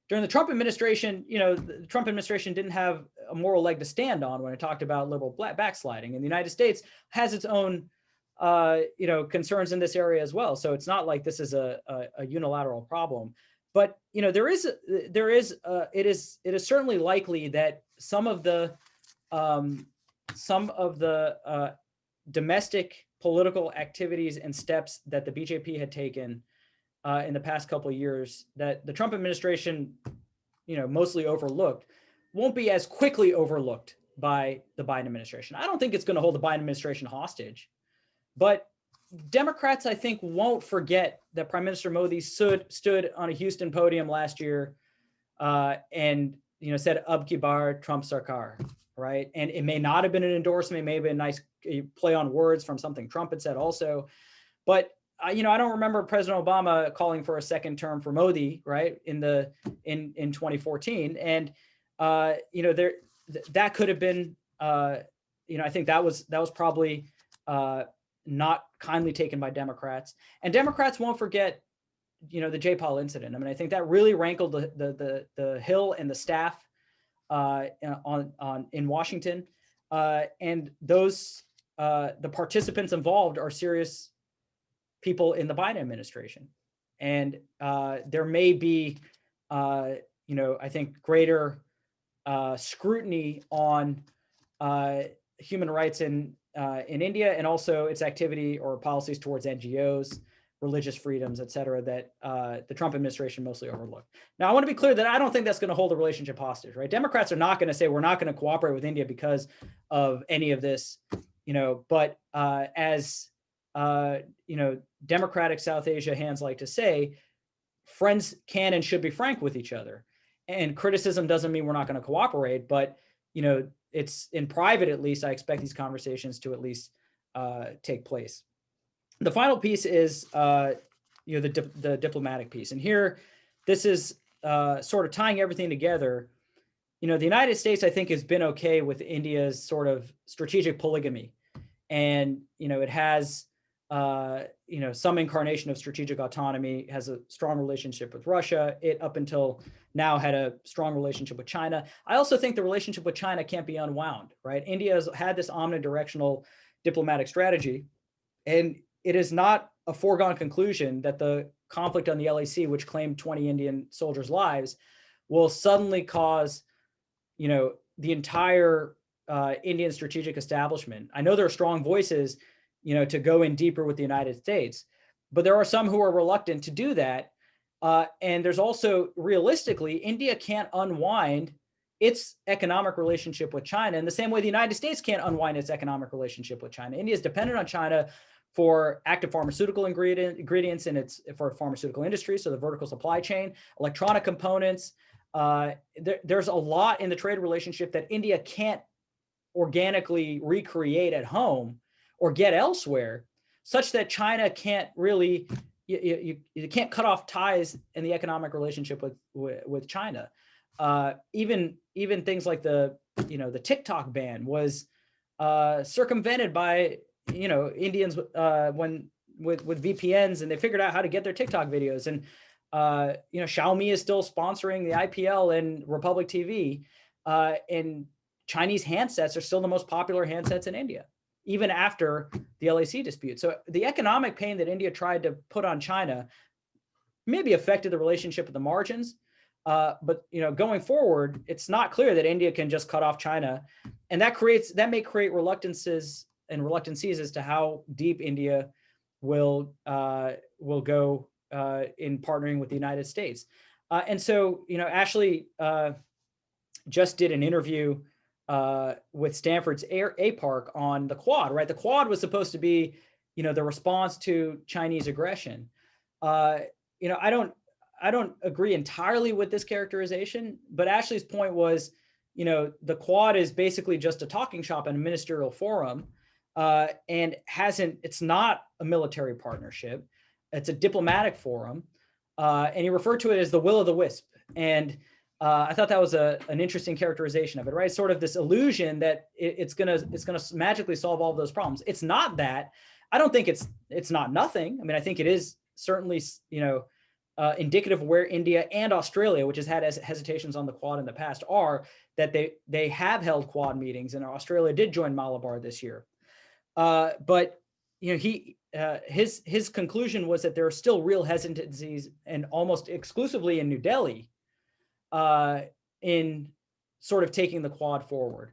During the Trump administration, the Trump administration didn't have a moral leg to stand on when it talked about liberal backsliding. And the United States has its own, concerns in this area as well. So it's not like this is a unilateral problem. But it is certainly likely that some of the domestic political activities and steps that the BJP had taken in the past couple of years that the Trump administration, mostly overlooked, won't be as quickly overlooked by the Biden administration. I don't think it's going to hold the Biden administration hostage, but Democrats, I think, won't forget that Prime Minister Modi stood on a Houston podium last year and said "Ab ki bar Trump Sarkar," right? And it may not have been an endorsement, it may have been a nice play on words from something Trump had said also, but I don't remember President Obama calling for a second term for Modi, right? In 2014, and that could have been, I think that was probably not kindly taken by Democrats, and Democrats won't forget, the Jay Powell incident. I mean, I think that really rankled the Hill and the staff in Washington, and those the participants involved are serious people in the Biden administration. And there may be, I think, greater scrutiny on human rights in India, and also its activity or policies towards NGOs, religious freedoms, et cetera, that the Trump administration mostly overlooked. Now, I want to be clear that I don't think that's going to hold the relationship hostage, right? Democrats are not going to say we're not going to cooperate with India because of any of this, but as democratic South Asia hands like to say, friends can and should be frank with each other. And criticism doesn't mean we're not going to cooperate, but it's in private, at least, I expect these conversations to at least take place. The final piece is the diplomatic piece. And here, this is sort of tying everything together. The United States, I think, has been okay with India's sort of strategic polygamy. And, it has some incarnation of strategic autonomy, has a strong relationship with Russia. It, up until now, had a strong relationship with China. I also think the relationship with China can't be unwound, right? India has had this omnidirectional diplomatic strategy, and it is not a foregone conclusion that the conflict on the LAC, which claimed 20 Indian soldiers' lives, will suddenly cause, the entire Indian strategic establishment. I know there are strong voices, to go in deeper with the United States, but there are some who are reluctant to do that. And there's also, realistically, India can't unwind its economic relationship with China in the same way the United States can't unwind its economic relationship with China. India is dependent on China for active pharmaceutical ingredients in for pharmaceutical industry, so the vertical supply chain, electronic components. There's a lot in the trade relationship that India can't organically recreate at home or get elsewhere, such that China can't really, you can't cut off ties in the economic relationship with China. Even things like the TikTok ban was circumvented by Indians when with VPNs, and they figured out how to get their TikTok videos. And Xiaomi is still sponsoring the IPL and Republic TV, and Chinese handsets are still the most popular handsets in India, even after the LAC dispute. So the economic pain that India tried to put on China maybe affected the relationship at the margins. But going forward, it's not clear that India can just cut off China, and that may create reluctancies as to how deep India will go in partnering with the United States. And so, Ashley just did an interview with Stanford's APARC on the Quad, right? The Quad was supposed to be, the response to Chinese aggression. I don't agree entirely with this characterization, but Ashley's point was, the Quad is basically just a talking shop and a ministerial forum, and it's not a military partnership. It's a diplomatic forum. And he referred to it as the will of the wisp. And I thought that was an interesting characterization of it, right? Sort of this illusion that it's gonna magically solve all of those problems. It's not that. I don't think it's not nothing. I mean, I think it is certainly, indicative of where India and Australia, which has had hesitations on the Quad in the past, are, that they have held Quad meetings, and Australia did join Malabar this year. But his conclusion was that there are still real hesitancies, and almost exclusively in New Delhi, in sort of taking the Quad forward.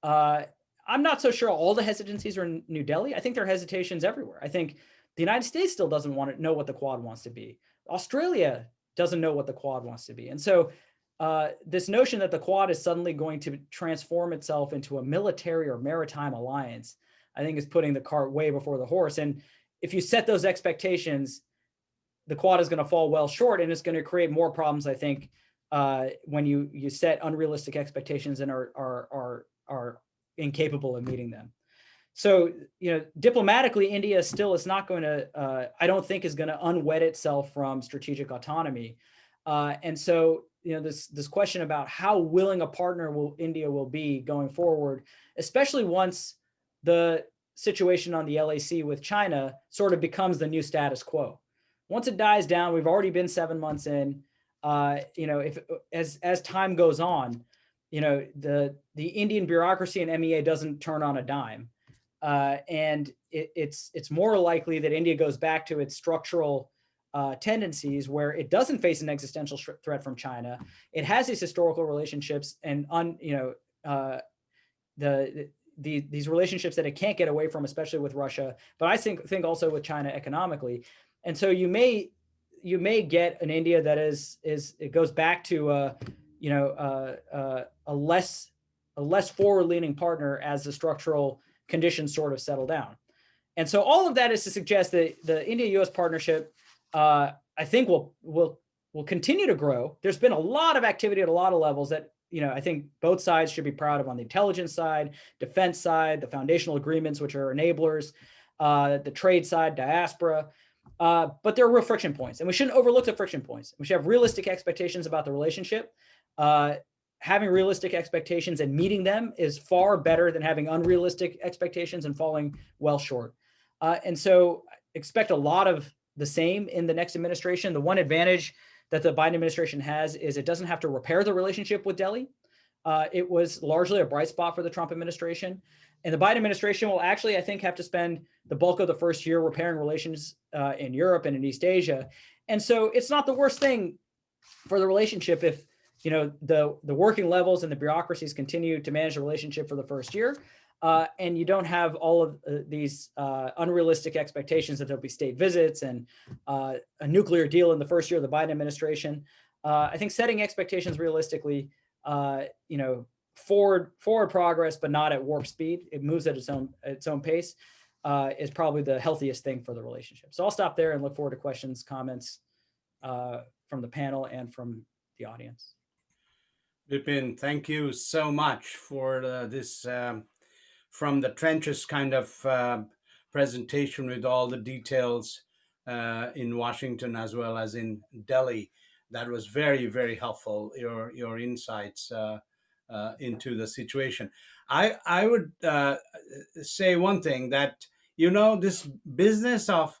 I'm not so sure all the hesitancies are in New Delhi. I think there are hesitations everywhere. I think the United States still doesn't want to know what the Quad wants to be. Australia doesn't know what the Quad wants to be. And so this notion that the Quad is suddenly going to transform itself into a military or maritime alliance, I think, is putting the cart way before the horse. And if you set those expectations, the Quad is going to fall well short, and it's going to create more problems, I think, when you set unrealistic expectations and are incapable of meeting them. So, diplomatically, India still is not going to, I don't think, is going to unwed itself from strategic autonomy. And so, this question about how willing a partner India will be going forward, especially once the situation on the LAC with China sort of becomes the new status quo. Once it dies down, we've already been 7 months in. If as time goes on, the Indian bureaucracy and MEA doesn't turn on a dime, and it's more likely that India goes back to its structural tendencies, where it doesn't face an existential threat from China. It has these historical relationships, and these relationships that it can't get away from, especially with Russia, but I think also with China economically. And so you may get an India that it goes back to a less forward-leaning partner as the structural conditions sort of settle down. And so all of that is to suggest that the India-U.S. partnership, I think, will continue to grow. There's been a lot of activity at a lot of levels that I think both sides should be proud of, on the intelligence side, defense side, the foundational agreements, which are enablers, the trade side, diaspora. But there are real friction points, and we shouldn't overlook the friction points. We should have realistic expectations about the relationship. Having realistic expectations and meeting them is far better than having unrealistic expectations and falling well short. And so expect a lot of the same in the next administration. The one advantage that the Biden administration has is it doesn't have to repair the relationship with Delhi. It was largely a bright spot for the Trump administration. And the Biden administration will actually, I think, have to spend the bulk of the first year repairing relations in Europe and in East Asia. And so it's not the worst thing for the relationship if the working levels and the bureaucracies continue to manage the relationship for the first year, and you don't have all of these unrealistic expectations that there'll be state visits and a nuclear deal in the first year of the Biden administration. I think setting expectations realistically, forward progress, but not at warp speed. It moves at its own pace, is probably the healthiest thing for the relationship. So I'll stop there and look forward to questions, comments from the panel and from the audience. Vipin, thank you so much for this from the trenches kind of presentation with all the details in Washington as well as in Delhi. That was very, very helpful, your insights into the situation. I would say one thing, that, this business of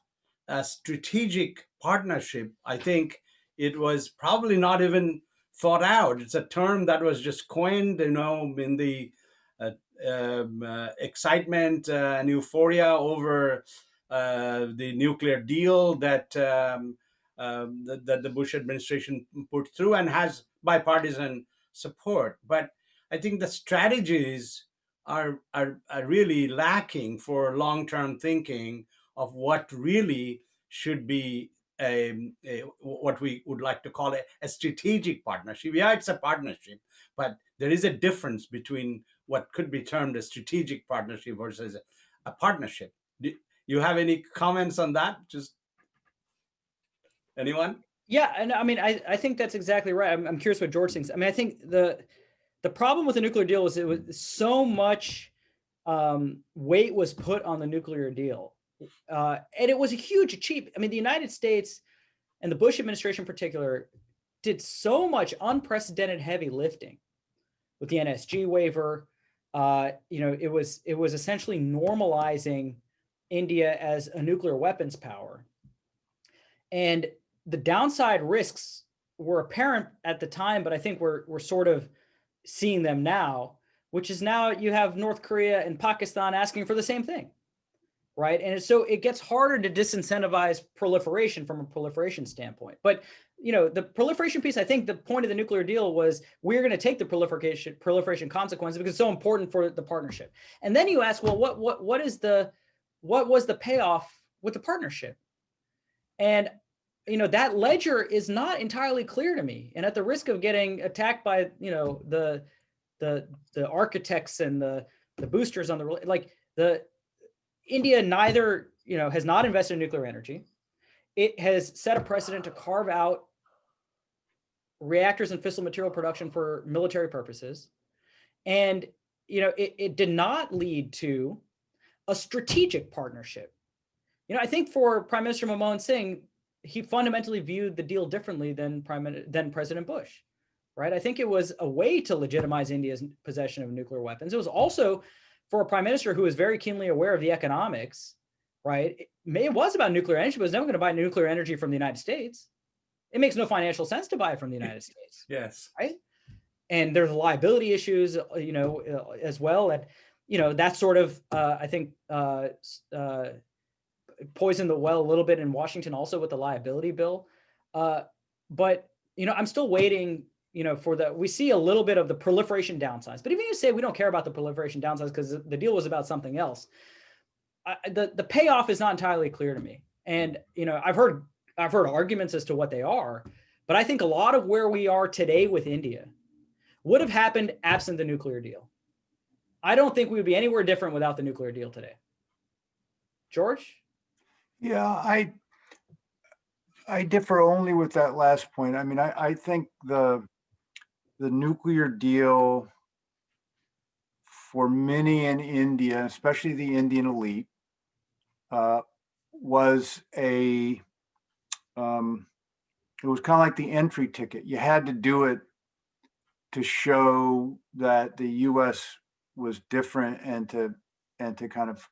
a strategic partnership, I think it was probably not even thought out. It's a term that was just coined, in the excitement and euphoria over the nuclear deal that the Bush administration put through and has bipartisan support. But I think the strategies are really lacking for long-term thinking of what really should be what we would like to call a strategic partnership. Yeah, it's a partnership, but there is a difference between what could be termed a strategic partnership versus a partnership. Do you have any comments on that? Just anyone? Yeah, and I mean, I think that's exactly right. I'm curious what George thinks. I mean, I think the problem with the nuclear deal was it was so much weight was put on the nuclear deal. And it was a huge achievement. I mean, the United States and the Bush administration in particular did so much unprecedented heavy lifting with the NSG waiver. It was essentially normalizing India as a nuclear weapons power. And the downside risks were apparent at the time, but I think we're sort of seeing them now, which is now you have North Korea and Pakistan asking for the same thing, right? And so it gets harder to disincentivize proliferation from a proliferation standpoint. But the proliferation piece, I think the point of the nuclear deal was we're going to take the proliferation consequences because it's so important for the partnership. And then you ask, well, what was the payoff with the partnership? And that ledger is not entirely clear to me. And at the risk of getting attacked by the architects and the boosters on the India neither has not invested in nuclear energy. It has set a precedent to carve out reactors and fissile material production for military purposes. And, it did not lead to a strategic partnership. I think for Prime Minister Manmohan Singh, he fundamentally viewed the deal differently than President Bush, right? I think it was a way to legitimize India's possession of nuclear weapons. It was also for a prime minister who was very keenly aware of the economics, right? It was about nuclear energy, but was never going to buy nuclear energy from the United States. It makes no financial sense to buy it from the United States. Yes. Right. And there's liability issues, as well. And, that sort of, I think, poisoned the well a little bit in Washington also with the liability bill. But, I'm still waiting, we see a little bit of the proliferation downsides. But even if you say we don't care about the proliferation downsides because the deal was about something else, the payoff is not entirely clear to me. And, I've heard arguments as to what they are, but I think a lot of where we are today with India would have happened absent the nuclear deal. I don't think we would be anywhere different without the nuclear deal today. George? Yeah, I differ only with that last point. I mean, I think the nuclear deal for many in India, especially the Indian elite, was it was kind of like the entry ticket. You had to do it to show that the U.S. was different and to kind of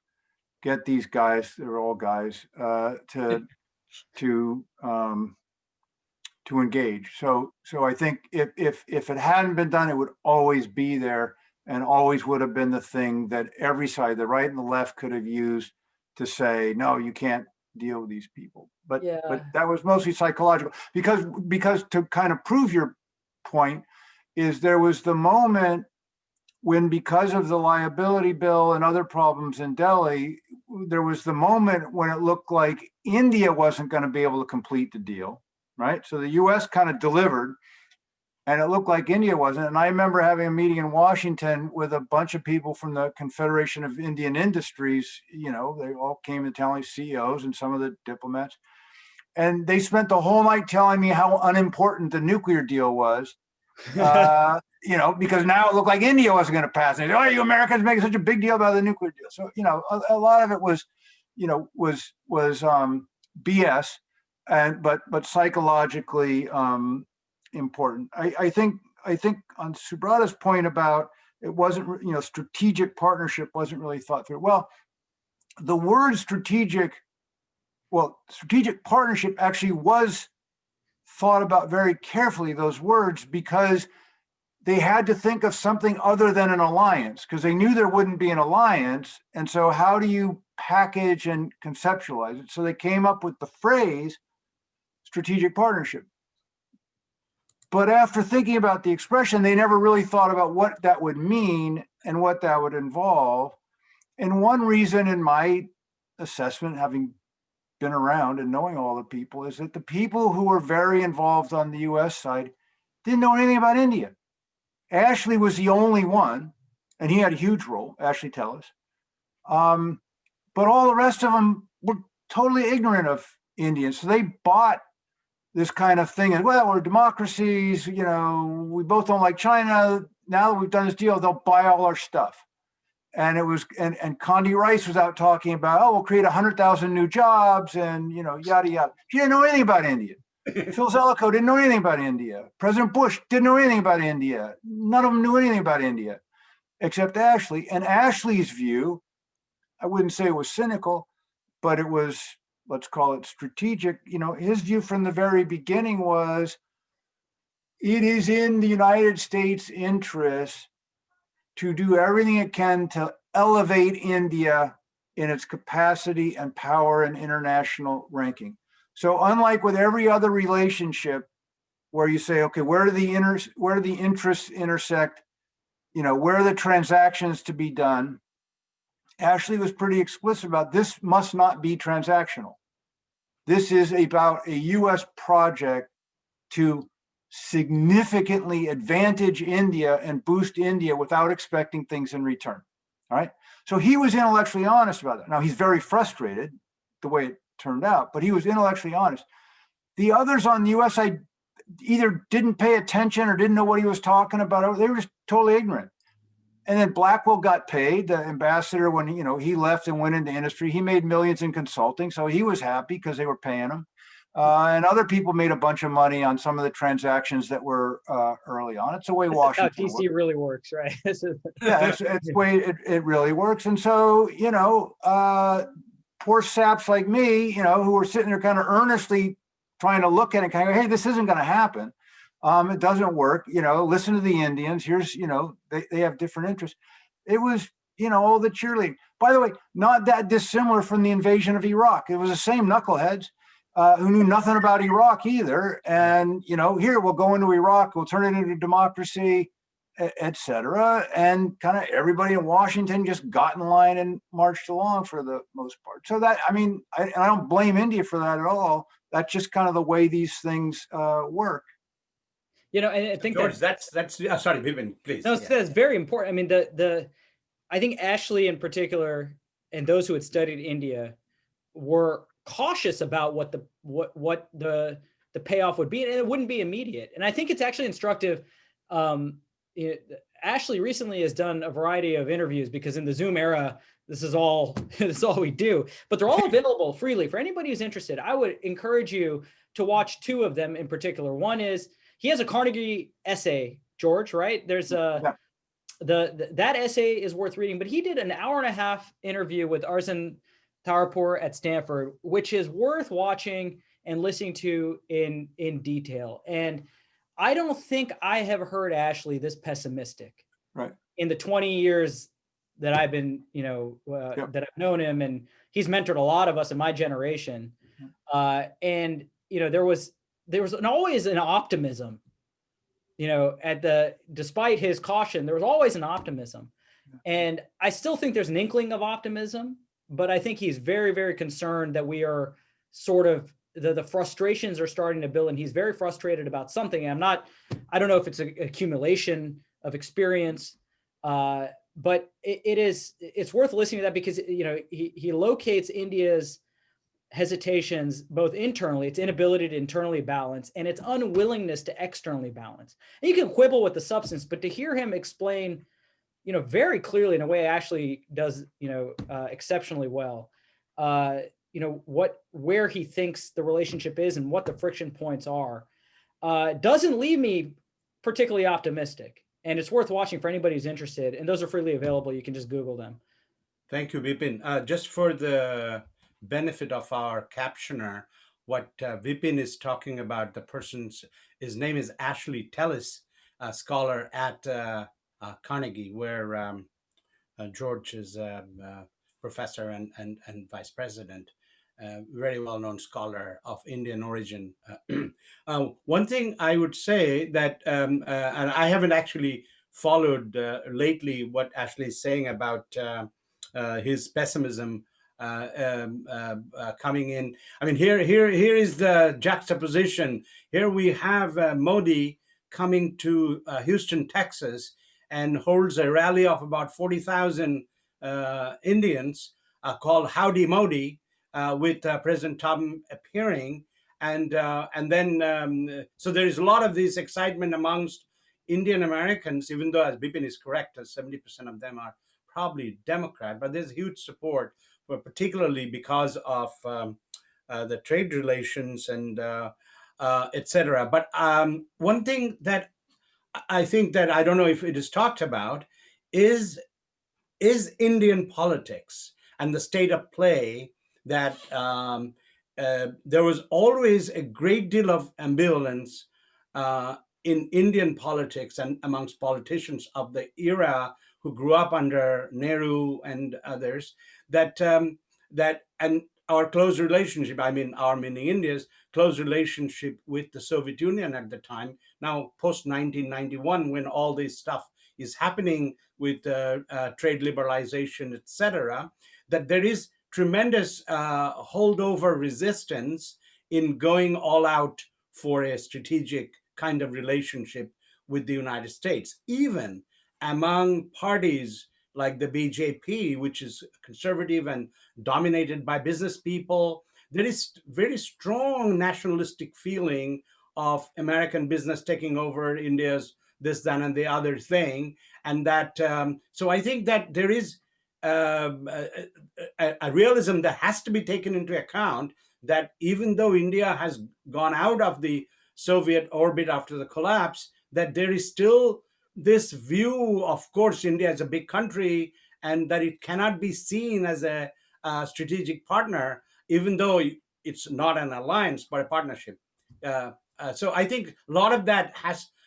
get these guys, they're all guys, to engage. So I think if it hadn't been done, it would always be there and always would have been the thing that every side, the right and the left, could have used to say, no, you can't deal with these people. But that was mostly psychological because to kind of prove your point is there was the moment when, because of the liability bill and other problems in Delhi, there was the moment when it looked like India wasn't going to be able to complete the deal, right? So the US kind of delivered and it looked like India wasn't. And I remember having a meeting in Washington with a bunch of people from the Confederation of Indian Industries. They all came to tell me, CEOs and some of the diplomats. And they spent the whole night telling me how unimportant the nuclear deal was. Because now it looked like India wasn't going to pass. And they said, oh, you Americans making such a big deal about the nuclear deal. So, a lot of it was BS, but psychologically important. I think on Subrata's point about it wasn't, strategic partnership wasn't really thought through. Well, the word strategic partnership actually was thought about very carefully, those words, because they had to think of something other than an alliance, because they knew there wouldn't be an alliance. And so how do you package and conceptualize it? So they came up with the phrase strategic partnership. But after thinking about the expression, they never really thought about what that would mean and what that would involve. And one reason, in my assessment, having been around and knowing all the people, is that the people who were very involved on the US side didn't know anything about India. Ashley was the only one, and he had a huge role, Ashley Tellis. But all the rest of them were totally ignorant of India. So they bought this kind of thing. And, well, we're democracies, we both don't like China. Now that we've done this deal, they'll buy all our stuff. And it was, and Condi Rice was out talking about, we'll create 100,000 new jobs and, yada, yada. She didn't know anything about India. Phil Zelikow didn't know anything about India. President Bush didn't know anything about India. None of them knew anything about India except Ashley. And Ashley's view, I wouldn't say it was cynical, but it was, let's call it strategic. His view from the very beginning was it is in the United States' interest to do everything it can to elevate India in its capacity and power and international ranking. So unlike with every other relationship where you say, okay, where do the interests intersect? Where are the transactions to be done? Ashley was pretty explicit about this must not be transactional. This is about a US project to significantly advantage India and boost India without expecting things in return. All right. So he was intellectually honest about that. Now he's very frustrated the way it turned out, but he was intellectually honest. The others on the US side either didn't pay attention or didn't know what he was talking about. They were just totally ignorant. And then Blackwell got paid, the ambassador, when he left and went into industry. He made millions in consulting, so he was happy because they were paying him. And other people made a bunch of money on some of the transactions that were early on. It's the way Washington works. How DC really works, right? Yeah, it's the way it really works. And so, poor saps like me, who were sitting there kind of earnestly trying to look at it, kind of, hey, this isn't going to happen. It doesn't work. Listen to the Indians. Here's, they have different interests. It was, all the cheerleading. By the way, not that dissimilar from the invasion of Iraq. It was the same knuckleheads who knew nothing about Iraq either. And, here we'll go into Iraq, we'll turn it into democracy, et cetera. And kind of everybody in Washington just got in line and marched along for the most part. So that, I don't blame India for that at all. That's just kind of the way these things work. And I think George, that's sorry, Vipin, please. No, that's very important. I think Ashley in particular and those who had studied India were cautious about what the payoff would be, and it wouldn't be immediate. And I think it's actually instructive. Ashley recently has done a variety of interviews because in the Zoom era, this is all we do, but they're all available freely for anybody who's interested. I would encourage you to watch two of them in particular. One is, he has a Carnegie essay, George, right? There's that essay is worth reading, but he did an 1.5-hour interview with Arsen Tharapur at Stanford, which is worth watching and listening to in detail. And I don't think I have heard Ashley this pessimistic in the 20 years that I've been, that I've known him, and he's mentored a lot of us in my generation. And there was always an optimism, despite his caution, there was always an optimism. And I still think there's an inkling of optimism, but I think he's very, very concerned that we are sort of, the frustrations are starting to build, and he's very frustrated about something. I don't know if it's an accumulation of experience, but it's worth listening to that because, he locates India's hesitations both internally, its inability to internally balance, and its unwillingness to externally balance. And you can quibble with the substance, but to hear him explain, very clearly in a way Ashley does, exceptionally well, where he thinks the relationship is and what the friction points are, doesn't leave me particularly optimistic. And it's worth watching for anybody who's interested. And those are freely available. You can just Google them. Thank you, Vipin. Just for the benefit of our captioner, what Vipin is talking about, his name is Ashley Tellis, a scholar at Carnegie, where George is a professor and vice president, very well-known scholar of Indian origin. One thing I would say that, and I haven't actually followed lately what Ashley is saying about his pessimism coming in. Here is the juxtaposition. Here we have Modi coming to Houston, Texas, and holds a rally of about 40,000 Indians called Howdy Modi, with President Trump appearing. And then so there is a lot of this excitement amongst Indian Americans, even though, as Vipin is correct, 70% of them are probably Democrat, but there's huge support, particularly because of the trade relations and etc. But one thing that I think that I don't know if it is talked about is Indian politics and the state of play that there was always a great deal of ambivalence uh, in Indian politics and amongst politicians of the era who grew up under Nehru and others, that and our close relationship, I mean, our meaning India's close relationship with the Soviet Union at the time, now post 1991, when all this stuff is happening with trade liberalization, etc., that there is tremendous holdover resistance in going all out for a strategic kind of relationship with the United States, even among parties like the BJP, which is conservative and dominated by business people. There is very strong nationalistic feeling of American business taking over India's this, that, and the other thing. And that, so I think that there is a realism that has to be taken into account, that even though India has gone out of the Soviet orbit after the collapse, that there is still this view, of course, India is a big country, and that it cannot be seen as a strategic partner, even though it's not an alliance, but a partnership. So I think a lot of that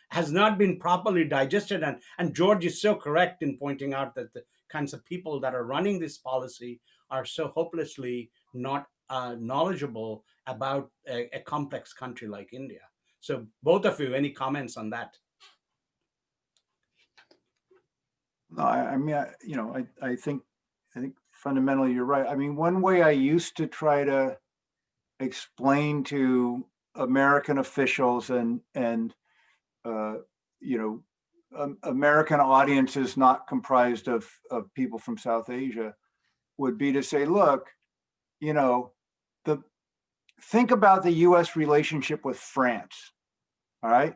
has not been properly digested. And George is so correct in pointing out that the kinds of people that are running this policy are so hopelessly not knowledgeable about a complex country like India. So both of you, any comments on that? No, I mean, I think fundamentally you're right. I mean, one way I used to try to explain to American officials and American audiences not comprised of people from South Asia would be to say, look, think about the U.S. relationship with France. All right.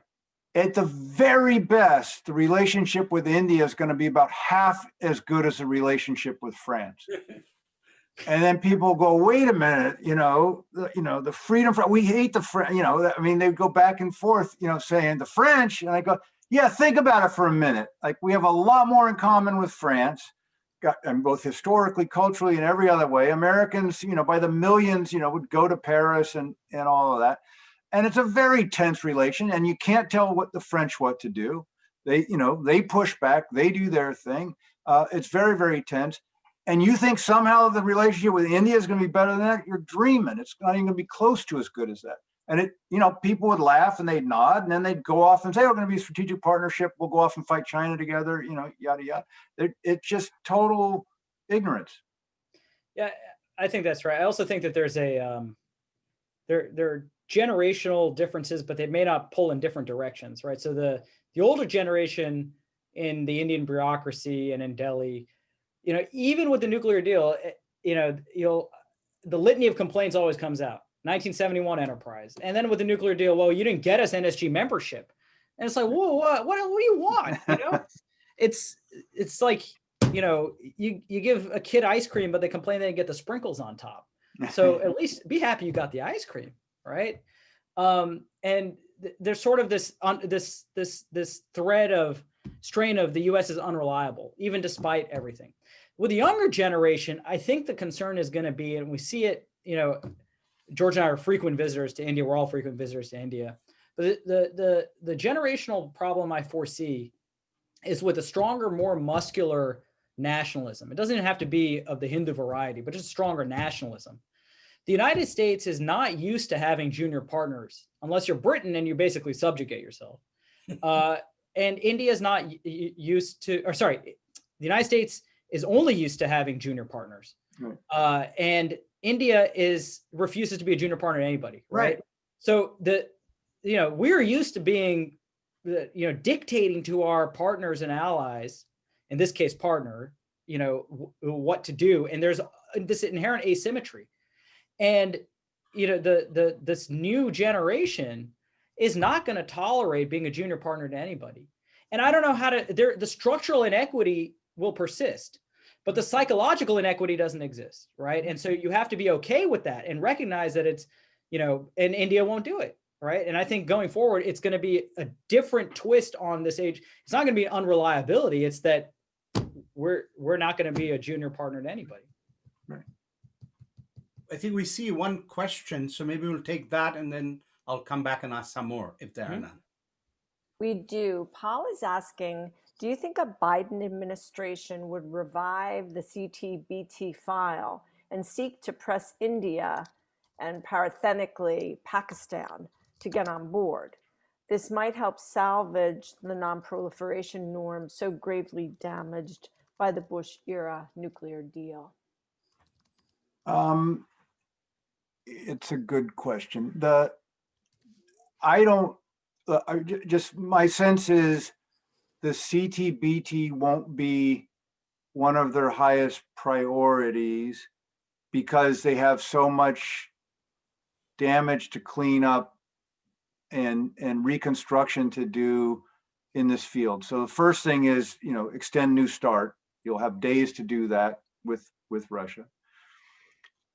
At the very best, the relationship with India is going to be about half as good as the relationship with France. And then people go, wait a minute, the freedom, we hate the French, I mean, they go back and forth, saying the French. And I go, yeah, think about it for a minute. Like, we have a lot more in common with France, and both historically, culturally, and every other way. Americans, by the millions, would go to Paris and all of that. And it's a very tense relation, and you can't tell the French what to do. They push back, they do their thing. It's very, very tense. And you think somehow the relationship with India is going to be better than that? You're dreaming. It's not even going to be close to as good as that. And people would laugh and they'd nod, and then they'd go off and say, we're going to be a strategic partnership. We'll go off and fight China together, yada, yada. It's just total ignorance. Yeah, I think that's right. I also think that there's there are generational differences, but they may not pull in different directions, right? So the older generation in the Indian bureaucracy and in Delhi, even with the nuclear deal, the litany of complaints always comes out. 1971 enterprise. And then with the nuclear deal, well, you didn't get us NSG membership. And it's like, whoa, what do you want? It's like, you give a kid ice cream, but they complain they didn't get the sprinkles on top. So at least be happy you got the ice cream, right? And there's sort of this thread of strain of the U.S. is unreliable, even despite everything. With the younger generation, I think the concern is going to be, and we see it, George and I are frequent visitors to India. We're all frequent visitors to India. But the generational problem I foresee is with a stronger, more muscular nationalism. It doesn't even have to be of the Hindu variety, but just stronger nationalism. The United States is not used to having junior partners, unless you're Britain and you basically subjugate yourself. And India is not used to, the United States is only used to having junior partners. Right. And India refuses to be a junior partner to anybody, right? So we're used to being, dictating to our partners and allies, in this case partner, what to do. And there's this inherent asymmetry. And this new generation is not going to tolerate being a junior partner to anybody. And I don't know how to. The structural inequity will persist, but the psychological inequity doesn't exist, right? And so you have to be okay with that and recognize that it's, and India won't do it. right? And I think going forward, it's going to be a different twist on this age. It's not going to be unreliability. It's that we're not going to be a junior partner to anybody. Right. I think we see one question, so maybe we'll take that and then I'll come back and ask some more if there are none. We do. Paul is asking, do you think a Biden administration would revive the CTBT file and seek to press India and parenthetically Pakistan to get on board? This might help salvage the non-proliferation norm so gravely damaged by the Bush-era nuclear deal. It's a good question. Just my sense is the CTBT won't be one of their highest priorities because they have so much damage to clean up and reconstruction to do in this field. So the first thing is, extend New START. You'll have days to do that with Russia.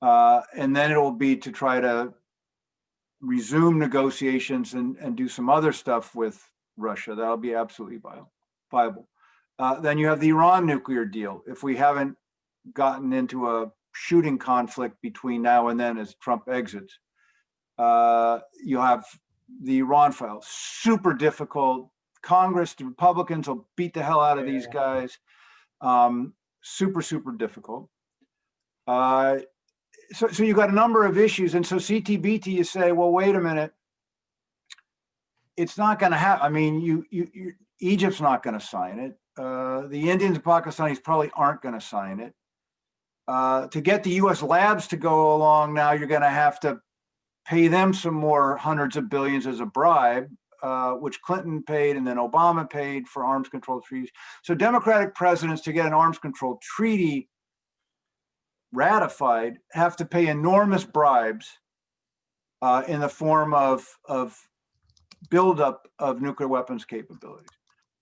And then it will be to try to resume negotiations and do some other stuff with Russia. That'll be absolutely viable. Then you have the Iran nuclear deal. If we haven't gotten into a shooting conflict between now and then as Trump exits, you'll have the Iran file. Super difficult. Congress, the Republicans will beat the hell out of these guys. Super, super difficult. So you've got a number of issues. And so CTBT, you say, well, wait a minute. It's not going to happen. I mean, Egypt's not going to sign it. The Indians and Pakistanis probably aren't going to sign it. To get the US labs to go along now, you're going to have to pay them some more hundreds of billions as a bribe, which Clinton paid and then Obama paid for arms control treaties. So Democratic presidents, to get an arms control treaty ratified, have to pay enormous bribes in the form of buildup of nuclear weapons capabilities.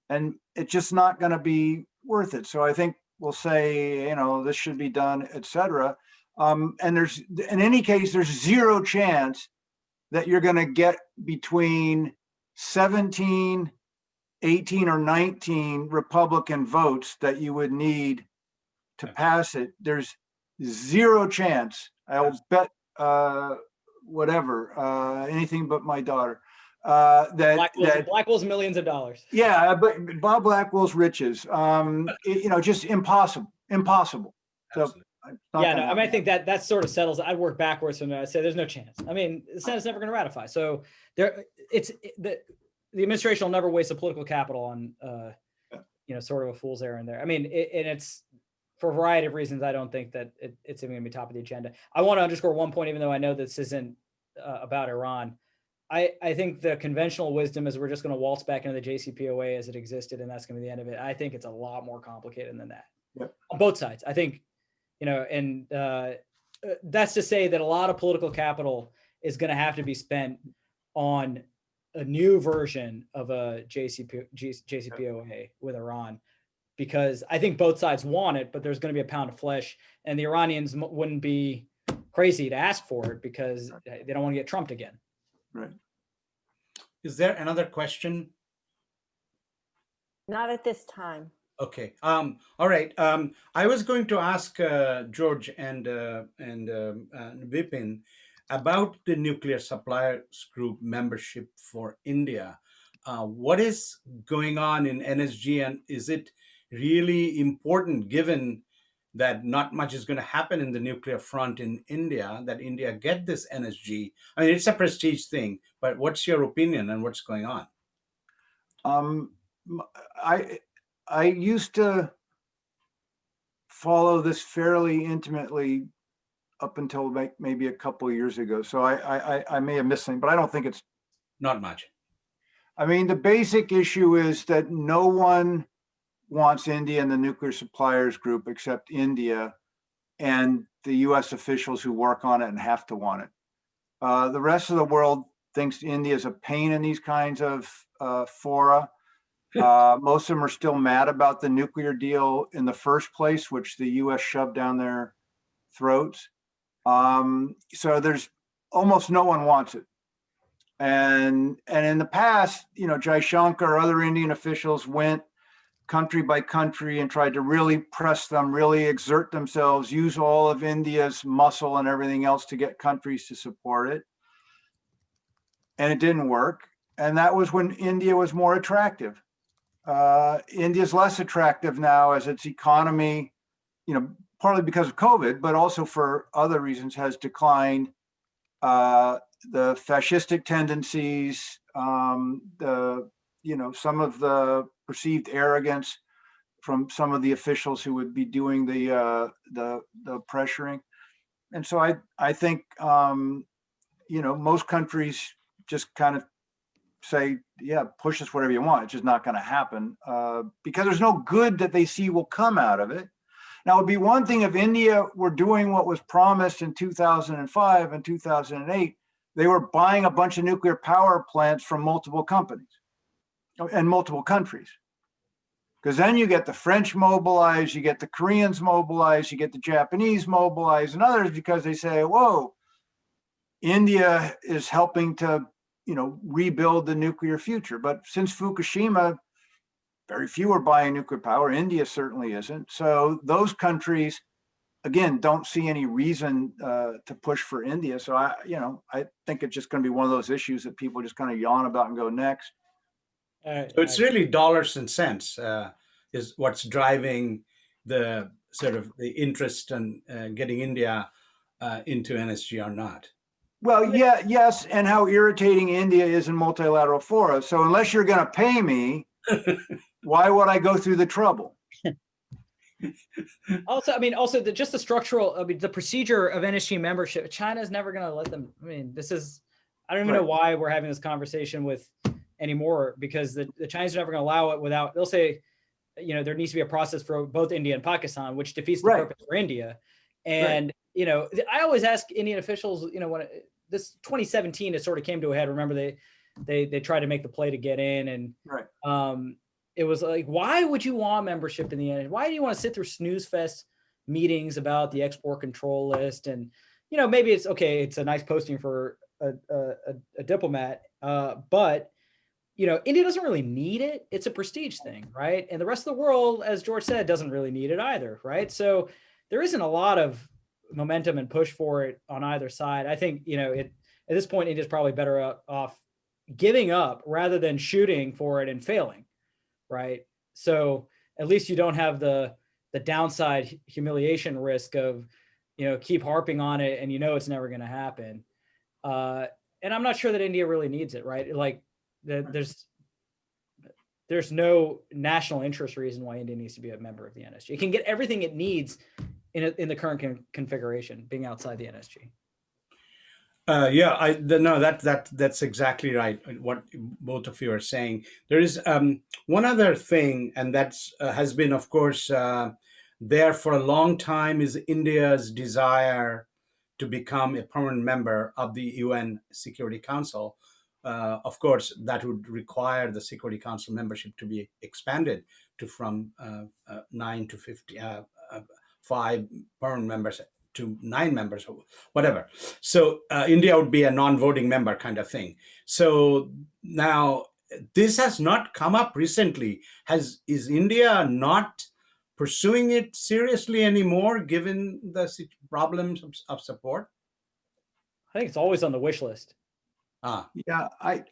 And it's just not going to be worth it. So I think we'll say, this should be done, et cetera. And in any case, there's zero chance that you're going to get between 17, 18, or 19 Republican votes that you would need to pass it. There's zero chance. I'll bet anything but my daughter. Blackwell's millions of dollars. Yeah, but Bob Blackwell's riches. Just impossible. So I think that sort of settles. I'd work backwards from there. I say there's no chance. I mean, the Senate's never going to ratify. So the administration will never waste a political capital on sort of a fool's errand there. I mean, it's for a variety of reasons. I don't think that it's even going to be top of the agenda. I want to underscore one point, even though I know this isn't about Iran. I think the conventional wisdom is we're just going to waltz back into the JCPOA as it existed, and that's going to be the end of it. I think it's a lot more complicated than that. Yep. On both sides. I think, and that's to say that a lot of political capital is going to have to be spent on a new version of a JCPOA with Iran, because I think both sides want it, but there's going to be a pound of flesh, and the Iranians wouldn't be crazy to ask for it because they don't want to get trumped again. Right. Is there another question? Not at this time. Okay. All right. I was going to ask George and Vipin about the Nuclear Suppliers Group membership for India. What is going on in NSG, and is it really important, given that not much is going to happen in the nuclear front in India, that India get this NSG? I mean, it's a prestige thing, but what's your opinion and what's going on? I used to follow this fairly intimately up until maybe a couple of years ago. So I may have missed something, but I don't think it's not much. I mean, the basic issue is that no one wants India in the Nuclear Suppliers Group except India and the US officials who work on it and have to want it. The rest of the world thinks India is a pain in these kinds of fora. Most of them are still mad about the nuclear deal in the first place, which the US shoved down their throats. So there's almost no one wants it. And in the past, Jaishankar or other Indian officials went country by country and tried to really press them, really exert themselves, use all of India's muscle and everything else to get countries to support it. And it didn't work. And that was when India was more attractive. India's less attractive now as its economy, partly because of COVID, but also for other reasons, has declined. The fascistic tendencies, some of the perceived arrogance from some of the officials who would be doing the pressuring. And so I think, most countries just kind of say, yeah, push us whatever you want. It's just not going to happen because there's no good that they see will come out of it. Now, it'd be one thing if India were doing what was promised in 2005 and 2008. They were buying a bunch of nuclear power plants from multiple companies and multiple countries. Because then you get the French mobilized, you get the Koreans mobilized, you get the Japanese mobilized and others because they say, whoa, India is helping to, rebuild the nuclear future. But since Fukushima, very few are buying nuclear power. India certainly isn't. So those countries, again, don't see any reason to push for India. So I think it's just going to be one of those issues that people just kind of yawn about and go next. So it's really dollars and cents is what's driving the sort of the interest in getting India into NSG or not. Well, yeah, yes, and how irritating India is in multilateral fora. So unless you're going to pay me, why would I go through the trouble? Also, just the structural, the procedure of NSG membership, China's never going to let them. I don't even know why we're having this conversation anymore, because the Chinese are never going to allow it they'll say, there needs to be a process for both India and Pakistan, which defeats the purpose for India. And, I always ask Indian officials, when this 2017, it sort of came to a head. Remember, they tried to make the play to get in, and it was like, why would you want membership in the end? Why do you want to sit through snooze fest meetings about the export control list? And, maybe it's okay. It's a nice posting for a diplomat. But, India doesn't really need it. It's a prestige thing, right? And the rest of the world, as George said, doesn't really need it either, right? So there isn't a lot of momentum and push for it on either side. I think, at this point, India's probably better off giving up rather than shooting for it and failing. Right. So at least you don't have the downside humiliation risk of, keep harping on it and it's never going to happen. And I'm not sure that India really needs it. Right. Like there's no national interest reason why India needs to be a member of the NSG. It can get everything it needs in the current configuration, being outside the NSG. That's exactly right. What both of you are saying. There is one other thing, and that's has been, of course, there for a long time, is India's desire to become a permanent member of the UN Security Council. Of course, that would require the Security Council membership to be expanded from 9 to 5 permanent members to 9 members or whatever. So India would be a non-voting member kind of thing. So now this has not come up recently. Is India not pursuing it seriously anymore, given the problems of support? I think it's always on the wish list. Yeah, I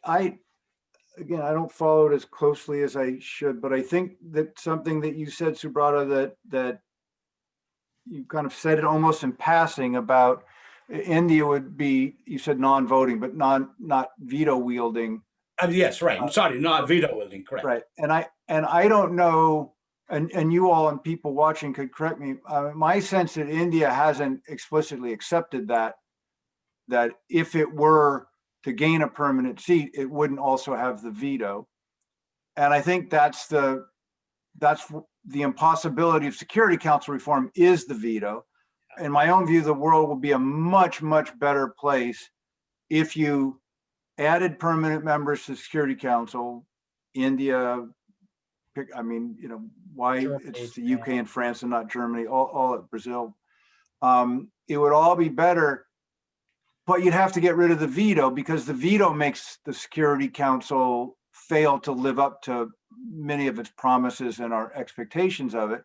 again, I don't follow it as closely as I should, but I think that something that you said, Subrata, that you kind of said it almost in passing about India would be, you said non-voting, but not veto wielding. Yes, right. I'm sorry, not veto wielding, correct. Right. And I don't know, and you all and people watching could correct me. My sense that India hasn't explicitly accepted that if it were to gain a permanent seat, it wouldn't also have the veto. And I think that's the impossibility of Security Council reform is the veto. In my own view, the world will be a much, much better place if you added permanent members to the Security Council. India, why Germany, it's the UK and France and not Germany, all at Brazil. It would all be better but you'd have to get rid of the veto, because the veto makes the Security Council fail to live up to many of its promises and our expectations of it.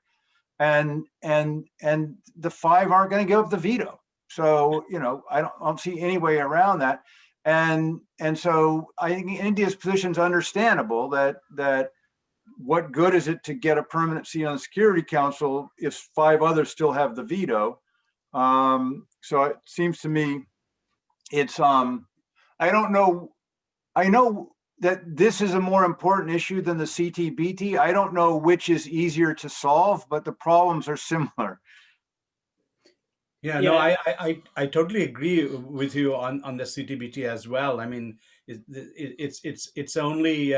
And the five aren't going to give up the veto. So, I don't see any way around that. And so I think India's position is understandable, that what good is it to get a permanent seat on the Security Council if five others still have the veto? So it seems to me it's, I don't know. I know that this is a more important issue than the CTBT. I don't know which is easier to solve, but the problems are similar. Yeah, no, I totally agree with you on the CTBT as well. I mean, it's only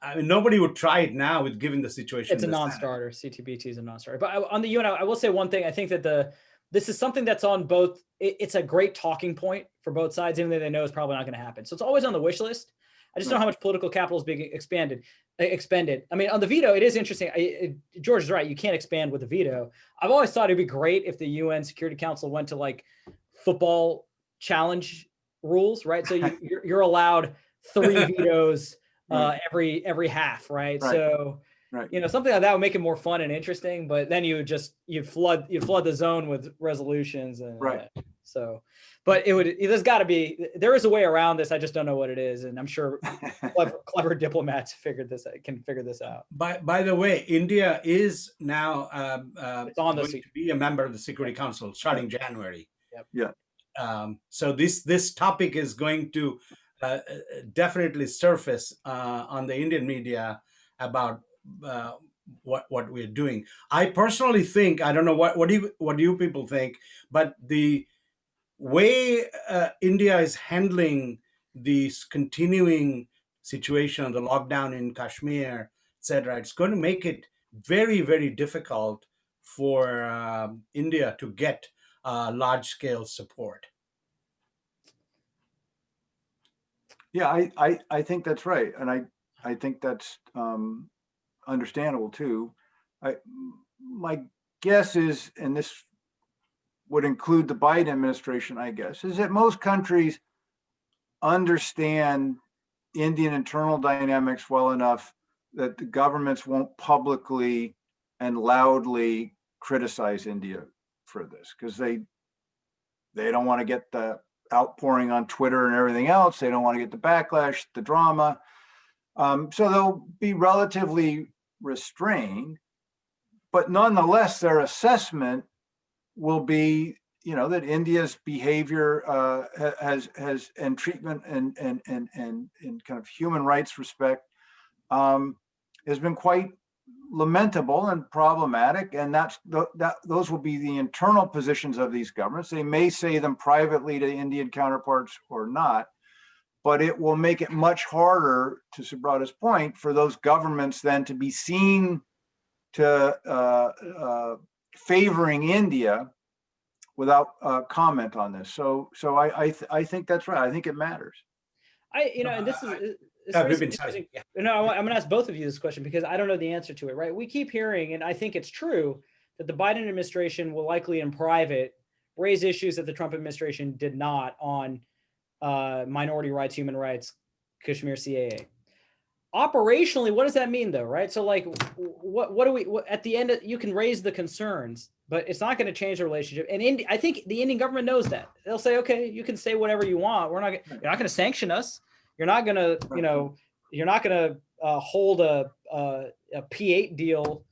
I mean, nobody would try it now with given the situation. It's a non-starter. CTBT is a non-starter. But on the UN, I will say one thing. I think that this is something that's on both. It's a great talking point for both sides, even though they know it's probably not going to happen. So it's always on the wish list. I just don't know how much political capital is being expended. I mean, on the veto, it is interesting. George is right. You can't expand with a veto. I've always thought it'd be great if the UN Security Council went to like football challenge rules, right? So you're allowed 3 vetoes every half, right? So something like that would make it more fun and interesting. But then you'd flood the zone with resolutions, and so. But there is a way around this. I just don't know what it is. And I'm sure clever diplomats can figure this out. By the way, India is now going to be a member of the Security Council starting January. Yep. Yeah. So this topic is going to definitely surface on the Indian media about what we're doing. I personally think, I don't know what do you people think, but the way India is handling this continuing situation, the lockdown in Kashmir, etc., it's going to make it very, very difficult for India to get large-scale support. Yeah, I think that's right, and I think that's understandable too. My guess is, and this would include the Biden administration, I guess, is that most countries understand Indian internal dynamics well enough that the governments won't publicly and loudly criticize India for this, because they don't want to get the outpouring on Twitter and everything else. They don't want to get the backlash, the drama. So they'll be relatively restrained, but nonetheless, their assessment will be, that India's behavior has and treatment and kind of human rights respect has been quite lamentable and problematic, and those will be the internal positions of these governments. They may say them privately to Indian counterparts or not, but it will make it much harder, to Subrata's point, for those governments then to be seen to favoring India without comment on this. So I think that's right. I think it matters. And this is I'm going to ask both of you this question because I don't know the answer to it, right? We keep hearing, and I think it's true, that the Biden administration will likely in private raise issues that the Trump administration did not on minority rights, human rights, Kashmir CAA. Operationally, what does that mean though, right? So like, what do we, at the end, you can raise the concerns, but it's not going to change the relationship. And I think the Indian government knows that. They'll say, okay, you can say whatever you want. You're not going to sanction us. You're not going to, you're not going to hold a P8 deal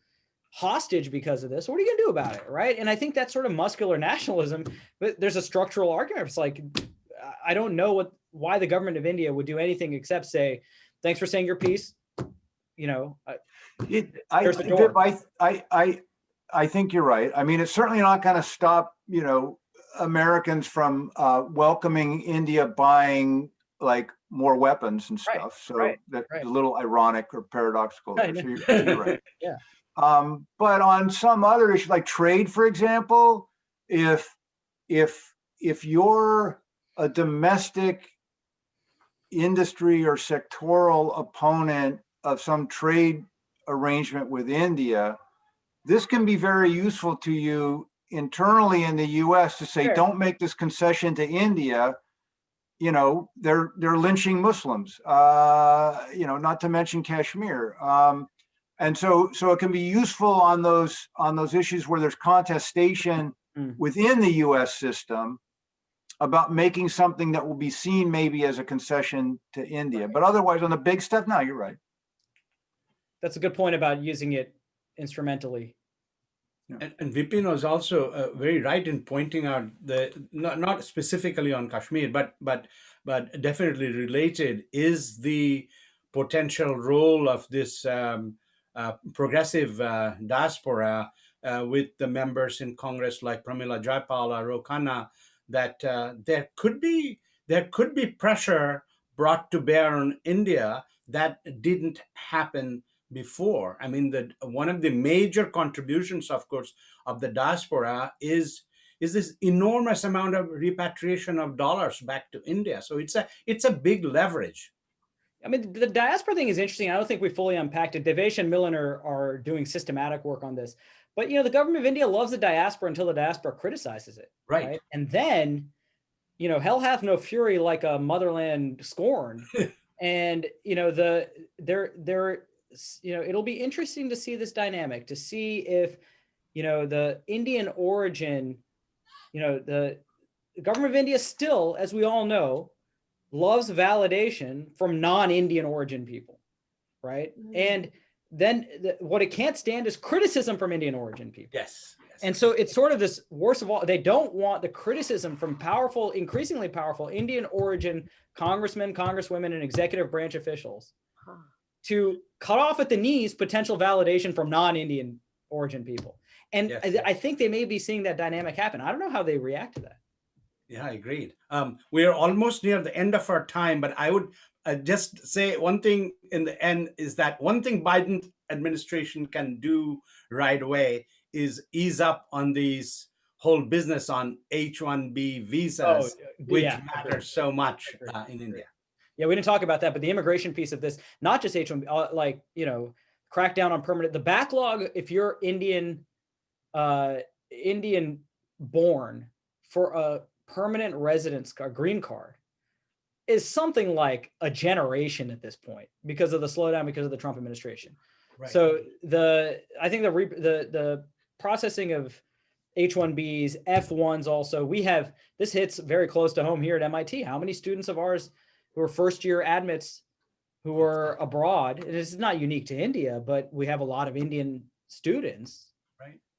hostage because of this. What are you going to do about it, right? And I think that's sort of muscular nationalism, but there's a structural argument. It's like, I don't know why the government of India would do anything except say, thanks for saying your piece. I think you're right. I mean, it's certainly not going to stop, Americans from welcoming India buying like more weapons and stuff. That's a little ironic or paradoxical. So you're right. Yeah. But on some other issues, like trade, for example, if you're a domestic industry or sectoral opponent of some trade arrangement with India, this can be very useful to you internally in the US to say, Sure. don't make this concession to India, they're lynching Muslims, not to mention Kashmir. And so it can be useful on those issues where there's contestation within the US system about making something that will be seen maybe as a concession to India. But otherwise, on the big stuff, no, you're right. That's a good point about using it instrumentally. And Vipin was also very right in pointing out not specifically on Kashmir, but definitely related is the potential role of this progressive diaspora with the members in Congress like Pramila Jayapal or Ro Khanna, that there could be pressure brought to bear on India that didn't happen before. I mean, one of the major contributions, of course, of the diaspora is this enormous amount of repatriation of dollars back to India. So it's a big leverage. I mean, the diaspora thing is interesting. I don't think we fully unpacked it. Devesh and Millen are doing systematic work on this. But, the government of India loves the diaspora until the diaspora criticizes it. Right. And then, hell hath no fury like a motherland scorned. And, it'll be interesting to see this dynamic, to see if, the Indian origin, the government of India still, as we all know, loves validation from non-Indian origin people, right? And then what it can't stand is criticism from Indian origin people. Yes. And so it's sort of this, worst of all, they don't want the criticism from increasingly powerful Indian origin congressmen, congresswomen, and executive branch officials to cut off at the knees potential validation from non-Indian origin people. And I think they may be seeing that dynamic happen. I don't know how they react to that. Yeah, I agreed. We are almost near the end of our time, but I would just say one thing in the end is that one thing Biden administration can do right away is ease up on these whole business on H-1B visas, which matters so much in India. Yeah, we didn't talk about that, but the immigration piece of this, not just H-1B, crack down on permanent, the backlog, if you're Indian born for a permanent residence card, green card, is something like a generation at this point because of the slowdown, because of the Trump administration. Right. So I think the processing of H-1Bs, F-1s also, this hits very close to home here at MIT. How many students of ours who are first year admits who are abroad, and this is not unique to India, but we have a lot of Indian students,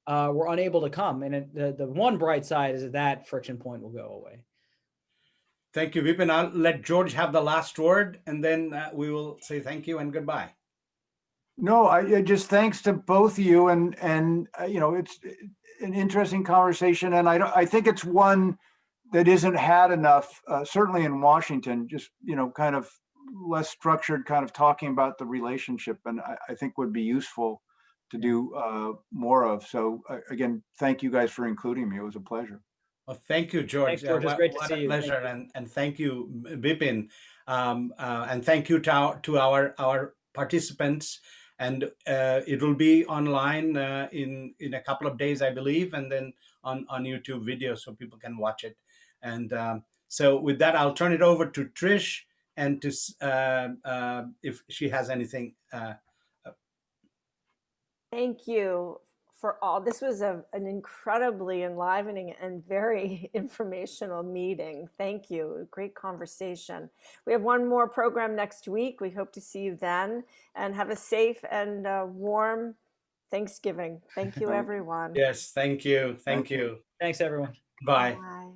were unable to come. And the one bright side is that friction point will go away. Thank you, Vipin. I'll let George have the last word, and then we will say thank you and goodbye. No, I just thanks to both of you, and it's an interesting conversation, and I think it's one that isn't had enough, certainly in Washington, just kind of less structured, kind of talking about the relationship, and I think would be useful to do more of. So again, thank you guys for including me. It was a pleasure. Well, thank you, George. Thanks, George. It's great to see you. Pleasure, and thank you, Vipin, and thank you to our participants. And it will be online in a couple of days, I believe, and then on YouTube video so people can watch it. And so with that, I'll turn it over to Trish and to if she has anything. Thank you for all. This was an incredibly enlivening and very informational meeting. Thank you. Great conversation. We have one more program next week. We hope to see you then, and have a safe and warm Thanksgiving. Thank you, everyone. Yes, thank you. Thank you. Thanks, everyone. Bye. Bye.